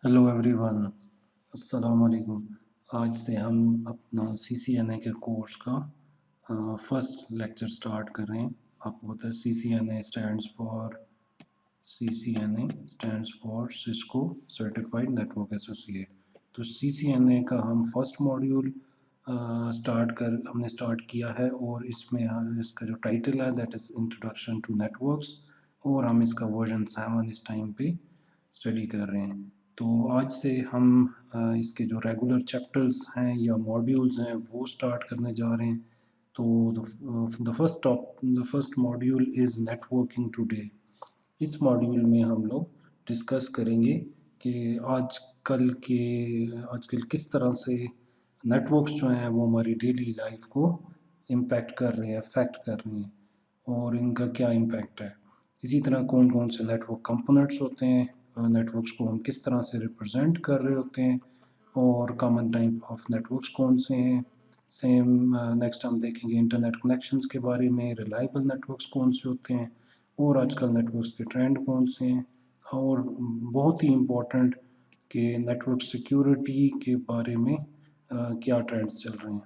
Hello everyone, अस्सलाम वालेकुम। आज से हम अपना CCNA के कोर्स का फर्स्ट लेक्चर स्टार्ट कर रहे हैं। आपको पता है CCNA stands for Cisco certified network associate. तो CCNA का हम फर्स्ट मॉड्यूल हमने स्टार्ट किया है और इसमें इसका जो टाइटल है that is introduction to networks, और हम इसका वर्जन 7 इस टाइम पे स्टडी कर रहे हैं। तो आज से हम इसके जो रेगुलर चैप्टर्स हैं या मॉड्यूल्स हैं वो स्टार्ट करने जा रहे हैं। तो the first module is networking today. इस मॉड्यूल में हम लोग डिस्कस करेंगे कि आजकल किस तरह से नेटवर्क्स जो हैं वो हमारी डेली लाइफ को इम्पैक्ट कर रहे हैं, अफेक्ट कर रहे हैं, और इनका क्या इम्पैक्ट है। इसी तरह कौन कौन से नेटवर्क कंपोनेंट्स होते हैं, नेटवर्क्स को हम किस तरह से रिप्रेजेंट कर रहे होते हैं, और कॉमन टाइप ऑफ नेटवर्क्स कौन से हैं। सेम नेक्स्ट हम देखेंगे इंटरनेट कनेक्शंस के बारे में, रिलायबल नेटवर्क्स कौन से होते हैं, और आजकल नेटवर्क्स के ट्रेंड कौन से हैं, और बहुत ही इम्पोर्टेंट कि नेटवर्क सिक्योरिटी के बारे में क्या ट्रेंड्स चल रहे हैं।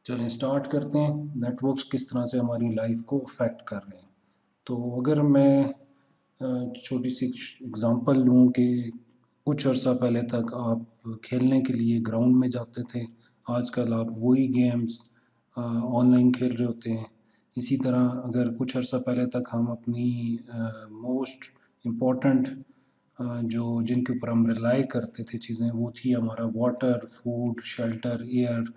चलें स्टार्ट करते हैं, नेटवर्क्स किस तरह से हमारी लाइफ को अफेक्ट कर रहे हैं। तो अगर मैं छोटी सी एग्ज़ाम्पल लूँ कि कुछ अर्सा पहले तक आप खेलने के लिए ग्राउंड में जाते थे, आजकल आप वही गेम्स ऑनलाइन खेल रहे होते हैं। इसी तरह अगर कुछ अर्सा पहले तक हम अपनी मोस्ट इम्पॉर्टेंट जो जिनके ऊपर हम रिलाई करते थे चीज़ें, वो थी हमारा वाटर, फूड, शेल्टर, एयर।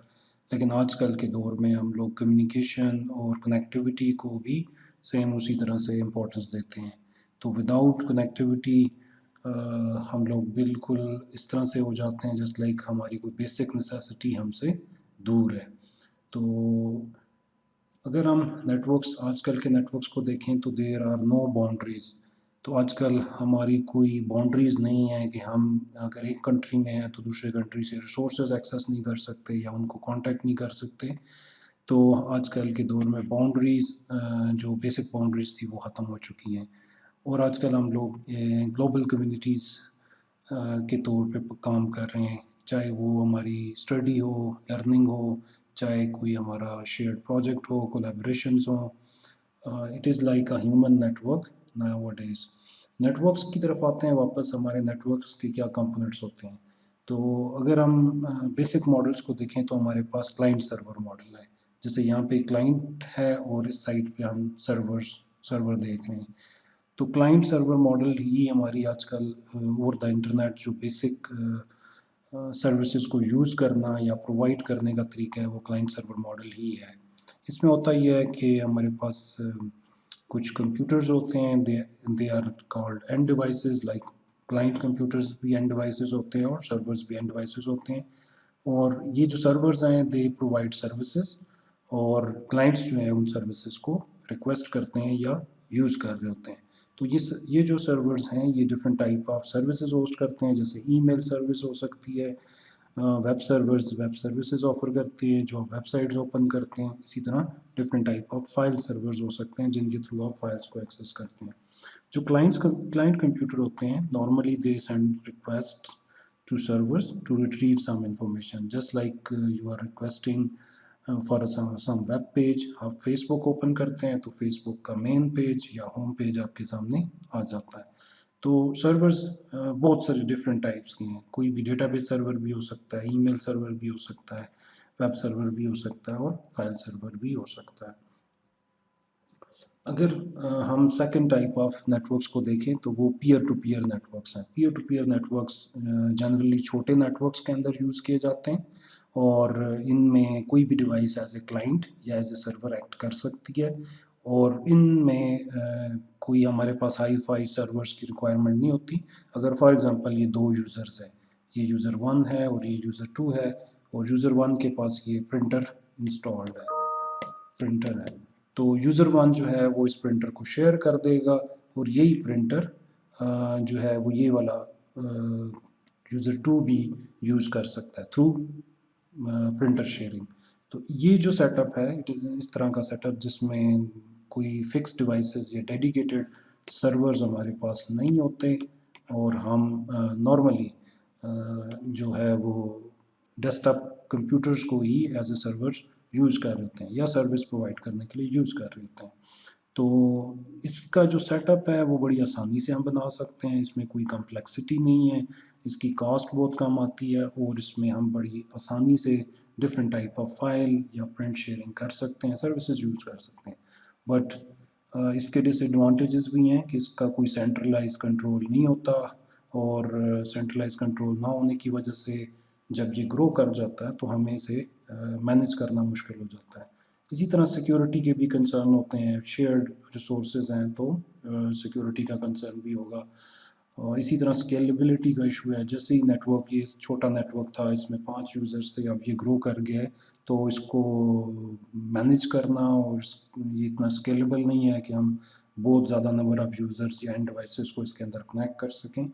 लेकिन आजकल के दौर में हम लोग कम्युनिकेशन और कनेक्टिविटी को भी सेम उसी तरह से इम्पोर्टेंस देते हैं। तो विदाउट कनेक्टिविटी हम लोग बिल्कुल इस तरह से हो जाते हैं जस्ट लाइक हमारी कोई बेसिक नेसेसिटी हमसे दूर है। तो अगर हम आजकल के नेटवर्क्स को देखें तो देयर आर नो बाउंड्रीज़। तो आजकल हमारी कोई बाउंड्रीज़ नहीं है कि हम अगर एक कंट्री में हैं तो दूसरे कंट्री से रिसोर्सेज एक्सेस नहीं कर सकते या उनको कांटेक्ट नहीं कर सकते। तो आजकल के दौर में बाउंड्रीज़ जो बेसिक बाउंड्रीज़ थी वो ख़त्म हो चुकी हैं, और आजकल हम लोग ग्लोबल कम्युनिटीज़ के तौर पे काम कर रहे हैं, चाहे वो हमारी स्टडी हो, लर्निंग हो, चाहे कोई हमारा शेयर्ड प्रोजेक्ट हो, कोलैबोरेशंस हो। It is like a human network nowadays. Networks की तरफ आते हैं वापस, हमारे नेटवर्क्स के क्या कंपोनेंट्स होते हैं। तो अगर हम बेसिक मॉडल्स को देखें तो हमारे पास क्लाइंट सर्वर मॉडल है। जैसे यहाँ पे क्लाइंट है और इस साइड पे हम सर्वर देख रहे हैं। तो क्लाइंट सर्वर मॉडल ही हमारी आजकल ओवर द इंटरनेट जो बेसिक सर्विसेज को यूज़ करना या प्रोवाइड करने का तरीका है वो क्लाइंट सर्वर मॉडल ही है। इसमें होता यह है कि हमारे पास कुछ कंप्यूटर्स होते हैं, they are called end devices. Like client computers भी एंड डिवाइसेस होते हैं और सर्वर्स भी एंड डिवाइसेस होते हैं। और ये जो सर्वर्स हैं दे प्रोवाइड सर्विसेज, और क्लाइंट्स जो हैं उन सर्विसेज को रिक्वेस्ट करते हैं या यूज़ कर रहे होते हैं। तो ये जो सर्वर्स हैं ये different type of services host करते हैं। जैसे ईमेल सर्विस हो सकती है, वेब सर्विसेज ऑफर करती है जो वेबसाइट्स ओपन करते हैं। इसी तरह different type of file servers हो सकते हैं जिनके थ्रू आप फाइल्स को एक्सेस करते हैं। जो क्लाइंट कंप्यूटर होते हैं normally they send request to servers to retrieve some information, just like you are requesting for some web page। आप फेसबुक ओपन करते हैं तो फेसबुक का मेन पेज या होम पेज आपके सामने आ जाता है। तो सर्वर्स बहुत सारे डिफरेंट टाइप्स के हैं। कोई भी डेटाबेस सर्वर भी हो सकता है, ईमेल सर्वर भी हो सकता है, वेब सर्वर भी हो सकता है, और फाइल सर्वर भी हो सकता है। अगर हम सेकंड टाइप ऑफ नेटवर्क्स को देखें तो वो पीयर टू पीयर नेटवर्क्स हैं। Peer to peer networks generally छोटे नेटवर्क्स के अंदर यूज़ किए जाते हैं, और इनमें कोई भी डिवाइस एज ए क्लाइंट या एज ए सर्वर एक्ट कर सकती है। और इनमें कोई हमारे पास हाई फाई सर्वर्स की रिक्वायरमेंट नहीं होती। अगर फॉर एग्जांपल ये दो यूज़र्स हैं, ये यूज़र 1 है और ये यूज़र 2 है, और यूज़र 1 के पास ये प्रिंटर इंस्टॉल्ड है, प्रिंटर है, तो यूज़र 1 जो है वो इस प्रिंटर को शेयर कर देगा, और यही प्रिंटर जो है वो ये वाला यूज़र 2 भी यूज़ कर सकता है थ्रू प्रिंटर शेयरिंग। तो ये जो सेटअप है इस तरह का सेटअप जिसमें कोई फिक्स डिवाइसेस या डेडिकेटेड सर्वर्स हमारे पास नहीं होते, और हम नॉर्मली जो है वो डेस्कटॉप कंप्यूटर्स को ही एज ए सर्वर यूज़ कर रहे होते हैं या सर्विस प्रोवाइड करने के लिए यूज़ कर रहे होते हैं। तो इसका जो सेटअप है वो बड़ी आसानी से हम बना सकते हैं, इसमें कोई कॉम्प्लेक्सिटी नहीं है, इसकी कॉस्ट बहुत कम आती है और इसमें हम बड़ी आसानी से डिफरेंट टाइप ऑफ फाइल या प्रिंट शेयरिंग कर सकते हैं, सर्विसेज यूज़ कर सकते हैं। बट इसके डिसएडवांटेजेस भी हैं कि इसका कोई सेंट्रलाइज कंट्रोल नहीं होता और सेंट्रलाइज कंट्रोल ना होने की वजह से जब ये ग्रो कर जाता है तो हमें इसे मैनेज करना मुश्किल हो जाता है। इसी तरह सिक्योरिटी के भी कंसर्न होते हैं, शेयर्ड रिसोर्सेज हैं तो सिक्योरिटी का कंसर्न भी होगा। इसी तरह स्केलेबिलिटी का इशू है, जैसे ही नेटवर्क, ये छोटा नेटवर्क था, इसमें 5 यूज़र्स थे, अब ये ग्रो कर गया है तो इसको मैनेज करना और ये इतना स्केलेबल नहीं है कि हम बहुत ज़्यादा नंबर ऑफ़ यूज़र्स या एंड डिवाइसेस को इसके अंदर कनेक्ट कर सकें।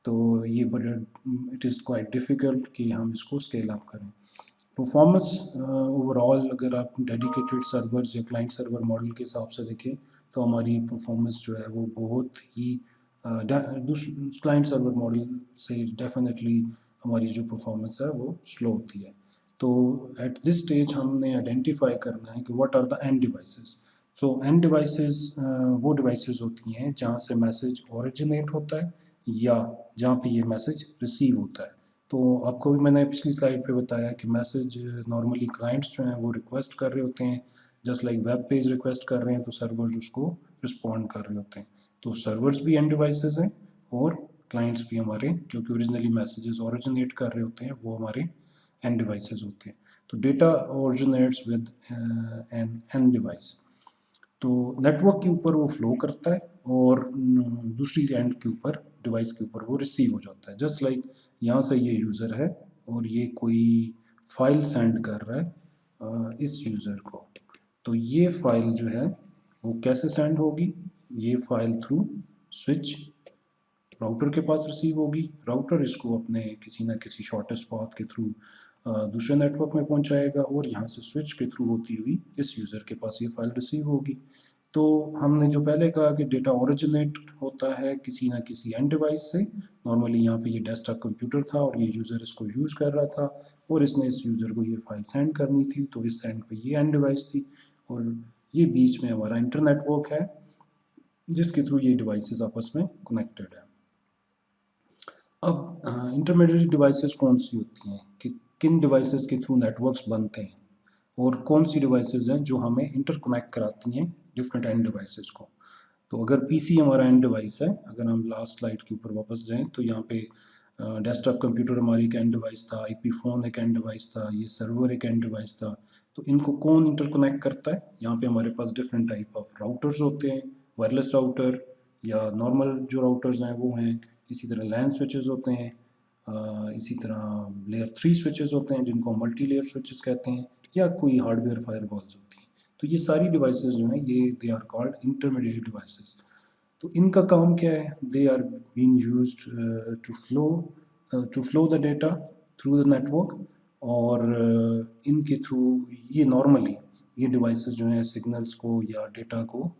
तो ये बड़ा इट इज़ क्वाइट डिफ़िकल्ट कि हम इसको स्केल अप करें। परफॉर्मेंस ओवरऑल अगर आप डेडिकेटेड सर्वर्स या क्लाइंट सर्वर मॉडल के हिसाब से देखें तो हमारी परफॉर्मेंस जो है वो बहुत ही क्लाइंट सर्वर मॉडल से डेफिनेटली हमारी जो परफॉर्मेंस है वो स्लो होती है। तो एट दिस स्टेज हमने आइडेंटिफाई करना है कि what are the end devices. तो एंड डिवाइसेस वो डिवाइसेस होती हैं जहाँ से मैसेज ओरिजिनेट होता है या जहाँ पे ये मैसेज रिसीव होता है। तो आपको भी मैंने पिछली स्लाइड पे बताया कि मैसेज नॉर्मली क्लाइंट्स जो हैं वो रिक्वेस्ट कर रहे होते हैं, just like web page request कर रहे हैं तो सर्वर्स उसको रिस्पॉन्ड कर रहे होते हैं। तो सर्वर्स भी एंड डिवाइसेस हैं और क्लाइंट्स भी हमारे जो कि ओरिजिनली मैसेजेस ओरिजिनेट कर रहे होते हैं वो हमारे एंड डिवाइसेस होते हैं। तो data originates with an end device. तो नेटवर्क के ऊपर वो फ्लो करता है और दूसरी एंड के ऊपर, डिवाइस के ऊपर वो रिसीव हो जाता है। जस्ट लाइक यहाँ से ये यूज़र है और ये कोई फाइल सेंड कर रहा है इस यूज़र को। तो ये फाइल जो है वो कैसे सेंड होगी, ये फाइल थ्रू स्विच राउटर के पास रिसीव होगी। राउटर इसको अपने किसी ना किसी शॉर्टेस्ट पाथ के थ्रू दूसरे नेटवर्क में पहुंचाएगा और यहाँ से स्विच के थ्रू होती हुई इस यूज़र के पास ये फाइल रिसीव होगी। तो हमने जो पहले कहा कि डेटा ओरिजिनेट होता है किसी ना किसी एंड डिवाइस से, नॉर्मली यहाँ पे ये डेस्कटॉप कंप्यूटर था और ये यूज़र इसको यूज़ कर रहा था और इसने इस यूज़र को ये फाइल सेंड करनी थी, तो इस एंड पे ये एंड डिवाइस थी और ये बीच में हमारा इंटरनेटवर्क है जिसके थ्रू ये डिवाइसेस आपस में कनेक्टेड है। अब इंटरमीडिएट डिवाइसेस कौन सी होती हैं कि किन डिवाइसेस के थ्रू नेटवर्क्स बनते हैं और कौन सी डिवाइसेस हैं जो हमें इंटरकनेक्ट कराती हैं डिफरेंट एंड डिवाइसेस को। तो अगर पीसी हमारा एंड डिवाइस है, अगर हम लास्ट स्लाइड के ऊपर वापस जाएं तो यहाँ पे डेस्कटॉप कंप्यूटर हमारी एक एंड डिवाइस था, आईपी फ़ोन एक एंड डिवाइस था, ये सर्वर एक एंड डिवाइस था। तो इनको कौन इंटरकनेक्ट करता है, यहाँ पे हमारे पास डिफरेंट टाइप ऑफ राउटर्स होते हैं, वायरलेस राउटर या नॉर्मल जो राउटर्स हैं वो हैं, इसी तरह लैन स्विचेस होते हैं, इसी तरह लेयर 3 स्विचेस होते हैं जिनको मल्टी लेयर स्विचेस कहते हैं, या कोई हार्डवेयर फायरवॉल्स होती हैं। तो ये सारी डिवाइसेस जो हैं ये they are called intermediate devices. तो इनका काम क्या है, they are being used to flow the data through the network और इनके थ्रू ये नॉर्मली ये डिवाइसेस जो हैं सिग्नल्स को या डेटा को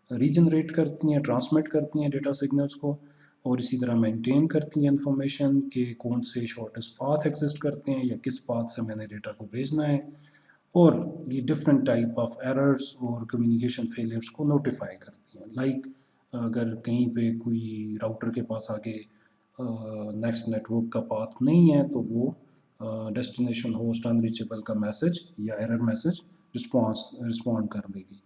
रीजनरेट करती हैं, ट्रांसमिट करती हैं डेटा सिग्नल्स को और इसी तरह मेंटेन करती हैं इंफॉर्मेशन के कौन से शॉर्टेस्ट पाथ एग्जिस्ट करते हैं या किस पाथ से मैंने डेटा को भेजना है, और ये डिफरेंट टाइप ऑफ एरर्स और कम्युनिकेशन फेलियर्स को नोटिफाई करती हैं। लाइक अगर कहीं पे कोई राउटर के पास आगे नेक्स्ट नेटवर्क का पाथ नहीं है तो वो डेस्टिनेशन होस्ट अनरीचेबल का मैसेज या एरर मैसेज रिस्पॉन्ड कर देगी।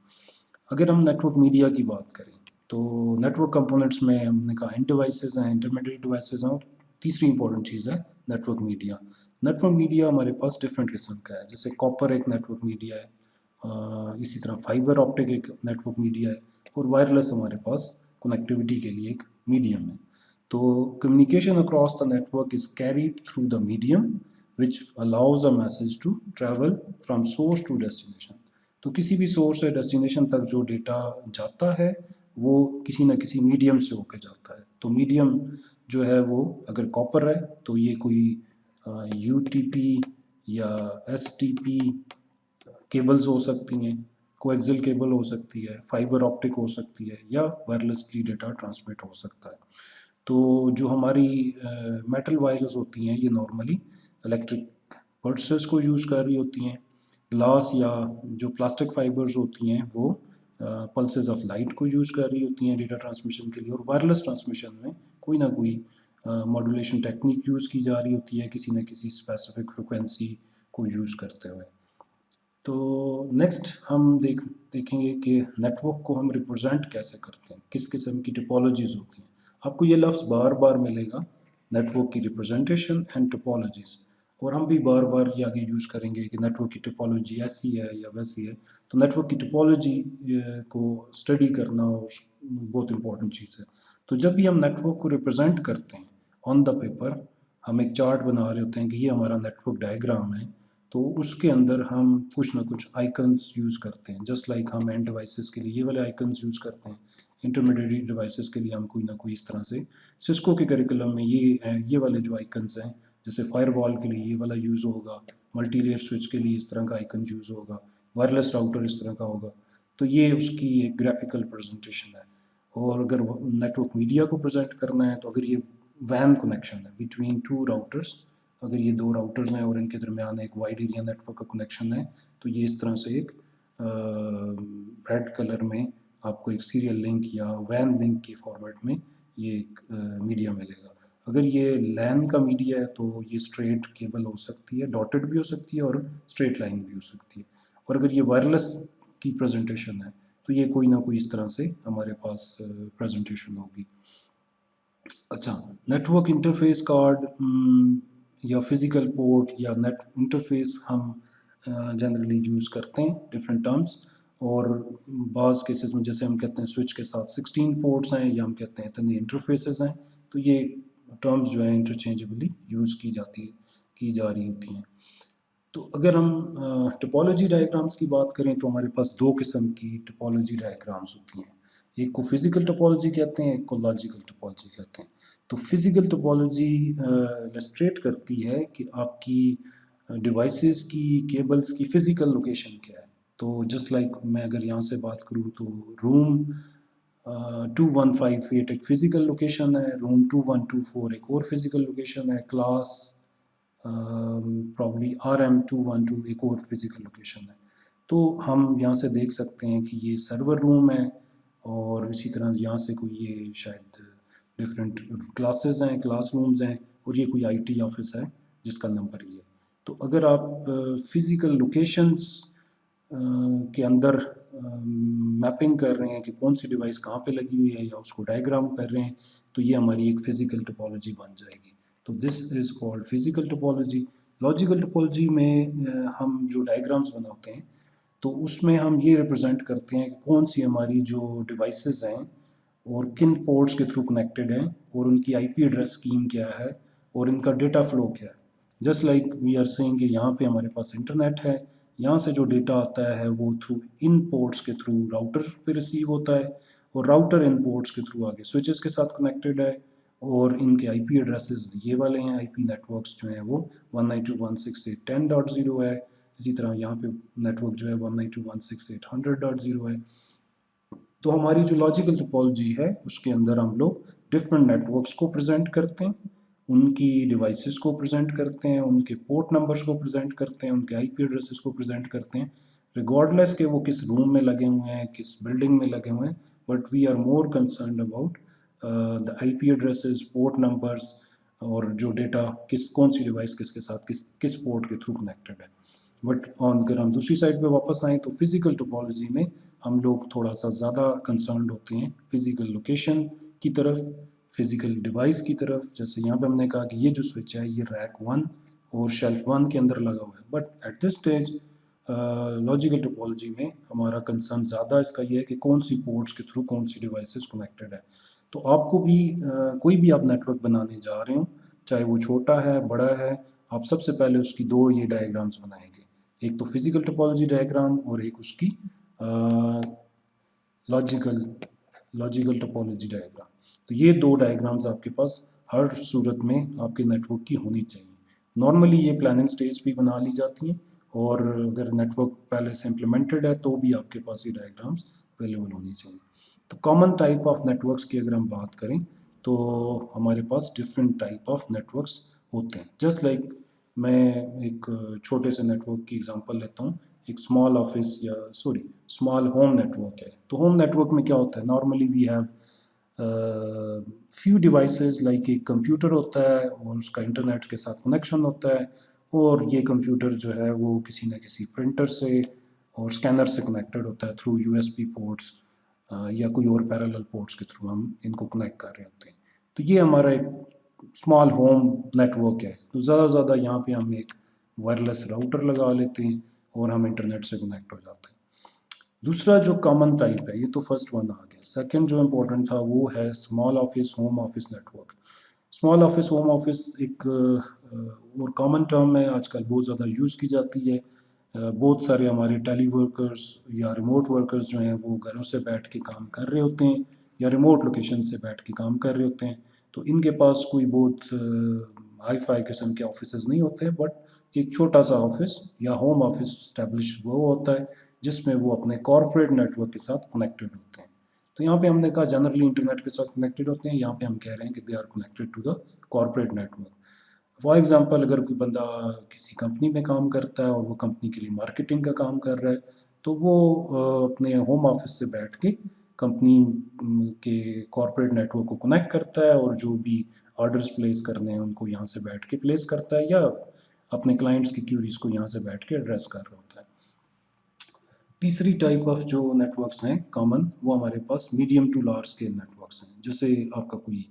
अगर हम नेटवर्क मीडिया की बात करें तो नेटवर्क कंपोनेंट्स में हमने कहा एंड डिवाइसेस हैं, इंटरमीडिएट डिवाइसेस हैं और तीसरी इंपॉर्टेंट चीज़ है नेटवर्क मीडिया। नेटवर्क मीडिया हमारे पास डिफरेंट किस्म का है, जैसे कॉपर एक नेटवर्क मीडिया है, इसी तरह फाइबर ऑप्टिक एक नेटवर्क मीडिया है और वायरलेस हमारे पास कनेक्टिविटी के लिए एक मीडियम है। तो communication across the network is carried through the medium which allows a message to travel from source to destination. तो किसी भी सोर्स या डेस्टिनेशन तक जो डेटा जाता है वो किसी न किसी मीडियम से होकर जाता है। तो मीडियम जो है वो अगर कॉपर है तो ये कोई यूटीपी या एसटीपी केबल्स हो सकती हैं, कोएक्सियल केबल हो सकती है, फाइबर ऑप्टिक हो सकती है या वायरलेसली डेटा ट्रांसमिट हो सकता है। तो जो हमारी मेटल वायर्स होती हैं ये नॉर्मली इलेक्ट्रिक पल्सेस को यूज़ कर रही होती हैं। ग्लास या जो प्लास्टिक फाइबर्स होती हैं वो पल्सेस ऑफ लाइट को यूज़ कर रही होती हैं डेटा ट्रांसमिशन के लिए। और वायरलेस ट्रांसमिशन में कोई ना कोई मॉड्यूलेशन टेक्निक यूज़ की जा रही होती है किसी न किसी स्पेसिफिक फ्रिक्वेंसी को यूज़ करते हुए। तो नेक्स्ट हम देखेंगे कि नेटवर्क को हम रिप्रेजेंट कैसे करते हैं, किस किस्म की टोपोलॉजीज़ होती हैं। आपको ये लफ्ज़ बार बार मिलेगा, नेटवर्क की रिप्रेजेंटेशन एंड टोपोलॉजीज़, और हम भी बार बार ये आगे यूज़ करेंगे कि नेटवर्क की टोपोलॉजी ऐसी है या वैसी है। तो नेटवर्क की टोपोलॉजी को स्टडी करना और बहुत इंपॉर्टेंट चीज़ है। तो जब भी हम नेटवर्क को रिप्रेजेंट करते हैं ऑन द पेपर, हम एक चार्ट बना रहे होते हैं कि ये हमारा नेटवर्क डायग्राम है, तो उसके अंदर हम कुछ ना कुछ आइकन्स यूज़ करते हैं। जस्ट लाइक हम एंड डिवाइसेस के लिए ये वाले आइकन्स यूज़ करते हैं, इंटरमीडिएट डिवाइसेस के लिए हम कोई ना कोई इस तरह से, सिस्को के करिकुलम में ये वाले जो आइकन्स हैं, जैसे फायरवॉल के लिए ये वाला यूज़ होगा, मल्टी लेयर स्विच के लिए इस तरह का आइकन यूज़ होगा, वायरलेस राउटर इस तरह का होगा। तो ये उसकी एक ग्राफिकल प्रेजेंटेशन है। और अगर नेटवर्क मीडिया को प्रेजेंट करना है, तो अगर ये वैन कनेक्शन है बिटवीन टू राउटर्स, अगर ये दो राउटर्स हैं और इनके दरमियान एक वाइड एरिया नेटवर्क का कनेक्शन है, तो ये इस तरह से एक रेड कलर में आपको एक सीरियल लिंक या वैन लिंक के फॉर्मेट में ये एक मीडिया मिलेगा। अगर ये लैन का मीडिया है तो ये स्ट्रेट केबल हो सकती है, डॉटेड भी हो सकती है और स्ट्रेट लाइन भी हो सकती है। और अगर ये वायरलेस की प्रेजेंटेशन है तो ये कोई ना कोई इस तरह से हमारे पास प्रेजेंटेशन होगी। अच्छा, नेटवर्क इंटरफेस कार्ड या फिज़िकल पोर्ट या नेट इंटरफेस हम जनरली यूज़ करते हैं डिफरेंट टर्म्स। और बाज़ केसेस में जैसे हम कहते हैं स्विच के साथ 16 पोर्ट्स हैं, या हम कहते हैं इतने इंटरफेसेस हैं, तो ये टर्म्स जो है इंटरचेंजेबली यूज़ की जा रही होती हैं। तो अगर हम टोपोलॉजी डायग्राम्स की बात करें तो हमारे पास दो किस्म की टोपोलॉजी डायग्राम्स होती हैं। एक को फिज़िकल टोपोलॉजी कहते हैं, एक को लॉजिकल टोपोलॉजी कहते हैं। तो फिज़िकल टोपोलॉजी इलस्ट्रेट करती है कि आपकी डिवाइसेस की केबल्स की फ़िज़िकल लोकेशन क्या है। तो जस्ट लाइक मैं अगर यहाँ से बात करूँ तो रूम 2158 एक फ़िज़िकल लोकेशन है, रूम 2124 एक और फ़िज़िकल लोकेशन है, क्लास प्रॉब्ली RM212 एक और फिज़िकल लोकेशन है। तो हम यहाँ से देख सकते हैं कि ये सर्वर रूम है, और इसी तरह यहाँ से कोई ये शायद डिफरेंट क्लासेस हैं, क्लासरूम्स हैं, और ये कोई IT ऑफिस है जिसका नंबर ये है। तो अगर आप फिज़िकल लोकेशंस के अंदर मैपिंग कर रहे हैं कि कौन सी डिवाइस कहाँ पे लगी हुई है, या उसको डायग्राम कर रहे हैं, तो ये हमारी एक फ़िज़िकल टोपोलॉजी बन जाएगी। तो this is called physical topology. Logical topology में हम जो डायग्राम्स बनाते हैं तो उसमें हम ये रिप्रेजेंट करते हैं कि कौन सी हमारी जो डिवाइसेस हैं और किन पोर्ट्स के थ्रू कनेक्टेड हैं, और उनकी IP एड्रेस स्कीम क्या है, और इनका डेटा फ्लो क्या है। Just like we are saying कि यहाँ पे हमारे पास इंटरनेट है, यहाँ से जो डेटा आता है वो थ्रू इन पोर्ट्स के थ्रू राउटर पे रिसीव होता है, और राउटर इन पोर्ट्स के थ्रू आगे स्विचेस के साथ कनेक्टेड है, और इनके IP एड्रेसेस ये वाले हैं। IP नेटवर्क्स जो हैं वो 192.168.10.0 है। इसी तरह यहाँ पे नेटवर्क जो है 192.168.100.0 है। तो हमारी जो लॉजिकल टोपोलॉजी है उसके अंदर हम लोग डिफरेंट नेटवर्क्स को प्रेजेंट करते हैं, उनकी डिवाइसेस को प्रेजेंट करते हैं, उनके पोर्ट नंबर्स को प्रेजेंट करते हैं, उनके IP एड्रेसेस को प्रेजेंट करते हैं, रिगार्डलेस के वो किस रूम में लगे हुए हैं, किस बिल्डिंग में लगे हुए हैं। But we are more concerned about the IP addresses, port numbers, और जो डेटा कौन सी डिवाइस किसके साथ किस पोर्ट के थ्रू कनेक्टेड है। बट अगर हम दूसरी साइड पे वापस आएँ तो फिज़िकल टोपोलॉजी में हम लोग थोड़ा सा ज़्यादा कंसर्न्ड होते हैं फिज़िकल लोकेशन की तरफ, फिज़िकल डिवाइस की तरफ। जैसे यहाँ पे हमने कहा कि ये जो स्विच है ये रैक 1 और शेल्फ 1 के अंदर लगा हुआ है, but at this stage logical topology में हमारा कंसर्न ज़्यादा इसका ये है कि कौन सी पोर्ट्स के थ्रू कौन सी डिवाइसेस कनेक्टेड है। तो आपको भी कोई भी आप नेटवर्क बनाने जा रहे हो, चाहे वो छोटा है बड़ा है, आप सबसे पहले उसकी दो ये डायग्राम्स बनाएंगे, एक तो फिज़िकल टोपोलॉजी डायग्राम और एक उसकी लॉजिकल टोपोलॉजी डायग्राम। तो ये दो डायग्राम्स आपके पास हर सूरत में आपके नेटवर्क की होनी चाहिए। नॉर्मली ये प्लानिंग स्टेज पे बना ली जाती हैं, और अगर नेटवर्क पहले से इम्प्लीमेंटेड है तो भी आपके पास ये डायग्राम्स अवेलेबल होनी चाहिए। तो कॉमन टाइप ऑफ नेटवर्क्स की अगर हम बात करें तो हमारे पास डिफरेंट टाइप ऑफ नेटवर्क्स होते हैं। जस्ट लाइक मैं एक छोटे से नेटवर्क की एग्जांपल लेता हूँ। एक स्मॉल ऑफिस या स्मॉल होम नेटवर्क है। तो होम नेटवर्क में क्या होता है, normally we have few devices, like एक कंप्यूटर होता है और उसका इंटरनेट के साथ कनेक्शन होता है, और ये कंप्यूटर जो है वो किसी न किसी प्रिंटर से और स्कैनर से कनेक्टेड होता है थ्रू यूएसबी पोर्ट्स या कोई और पैरेलल पोर्ट्स के थ्रू हम इनको कनेक्ट कर रहे होते हैं। तो ये हमारा एक स्मॉल होम नेटवर्क है। तो ज़्यादा से ज़्यादा यहाँ पे हम एक वायरलेस राउटर लगा लेते हैं और हम इंटरनेट से कनेक्ट हो जाते हैं। दूसरा जो कॉमन टाइप है, ये तो फर्स्ट वन आ गया। सेकंड जो इम्पोर्टेंट था वो है small office home office network. Small office home office एक और कॉमन टर्म है, आजकल बहुत ज़्यादा यूज़ की जाती है। बहुत सारे हमारे टेली वर्कर्स या रिमोट वर्कर्स जो हैं वो घरों से बैठ के काम कर रहे होते हैं या रिमोट लोकेशन से बैठ के काम कर रहे होते हैं। तो इनके पास कोई बहुत हाई फाई किस्म के ऑफिस नहीं होते, बट एक छोटा सा ऑफिस या होम ऑफिस स्टैब्लिश वो होता है जिसमें वो अपने कॉरपोरेट नेटवर्क के साथ कनेक्टेड होते हैं। तो यहाँ पे हमने कहा जनरली इंटरनेट के साथ कनेक्टेड होते हैं, यहाँ पे हम कह रहे हैं कि they are connected to the corporate network. For example, अगर कोई बंदा किसी कंपनी में काम करता है और वो कंपनी के लिए मार्केटिंग का काम कर रहा है, तो वो अपने होम ऑफिस से बैठ के कंपनी के कॉरपोरेट नेटवर्क को कनेक्ट करता है और जो भी ऑर्डर्स प्लेस करने हैं उनको यहाँ से बैठ के प्लेस करता है, या अपने क्लाइंट्स की क्यूरीज को यहाँ से बैठ के एड्रेस कर रहा होता है। तीसरी टाइप ऑफ जो नेटवर्क्स हैं कॉमन, वो हमारे पास medium to large scale networks हैं। जैसे आपका कोई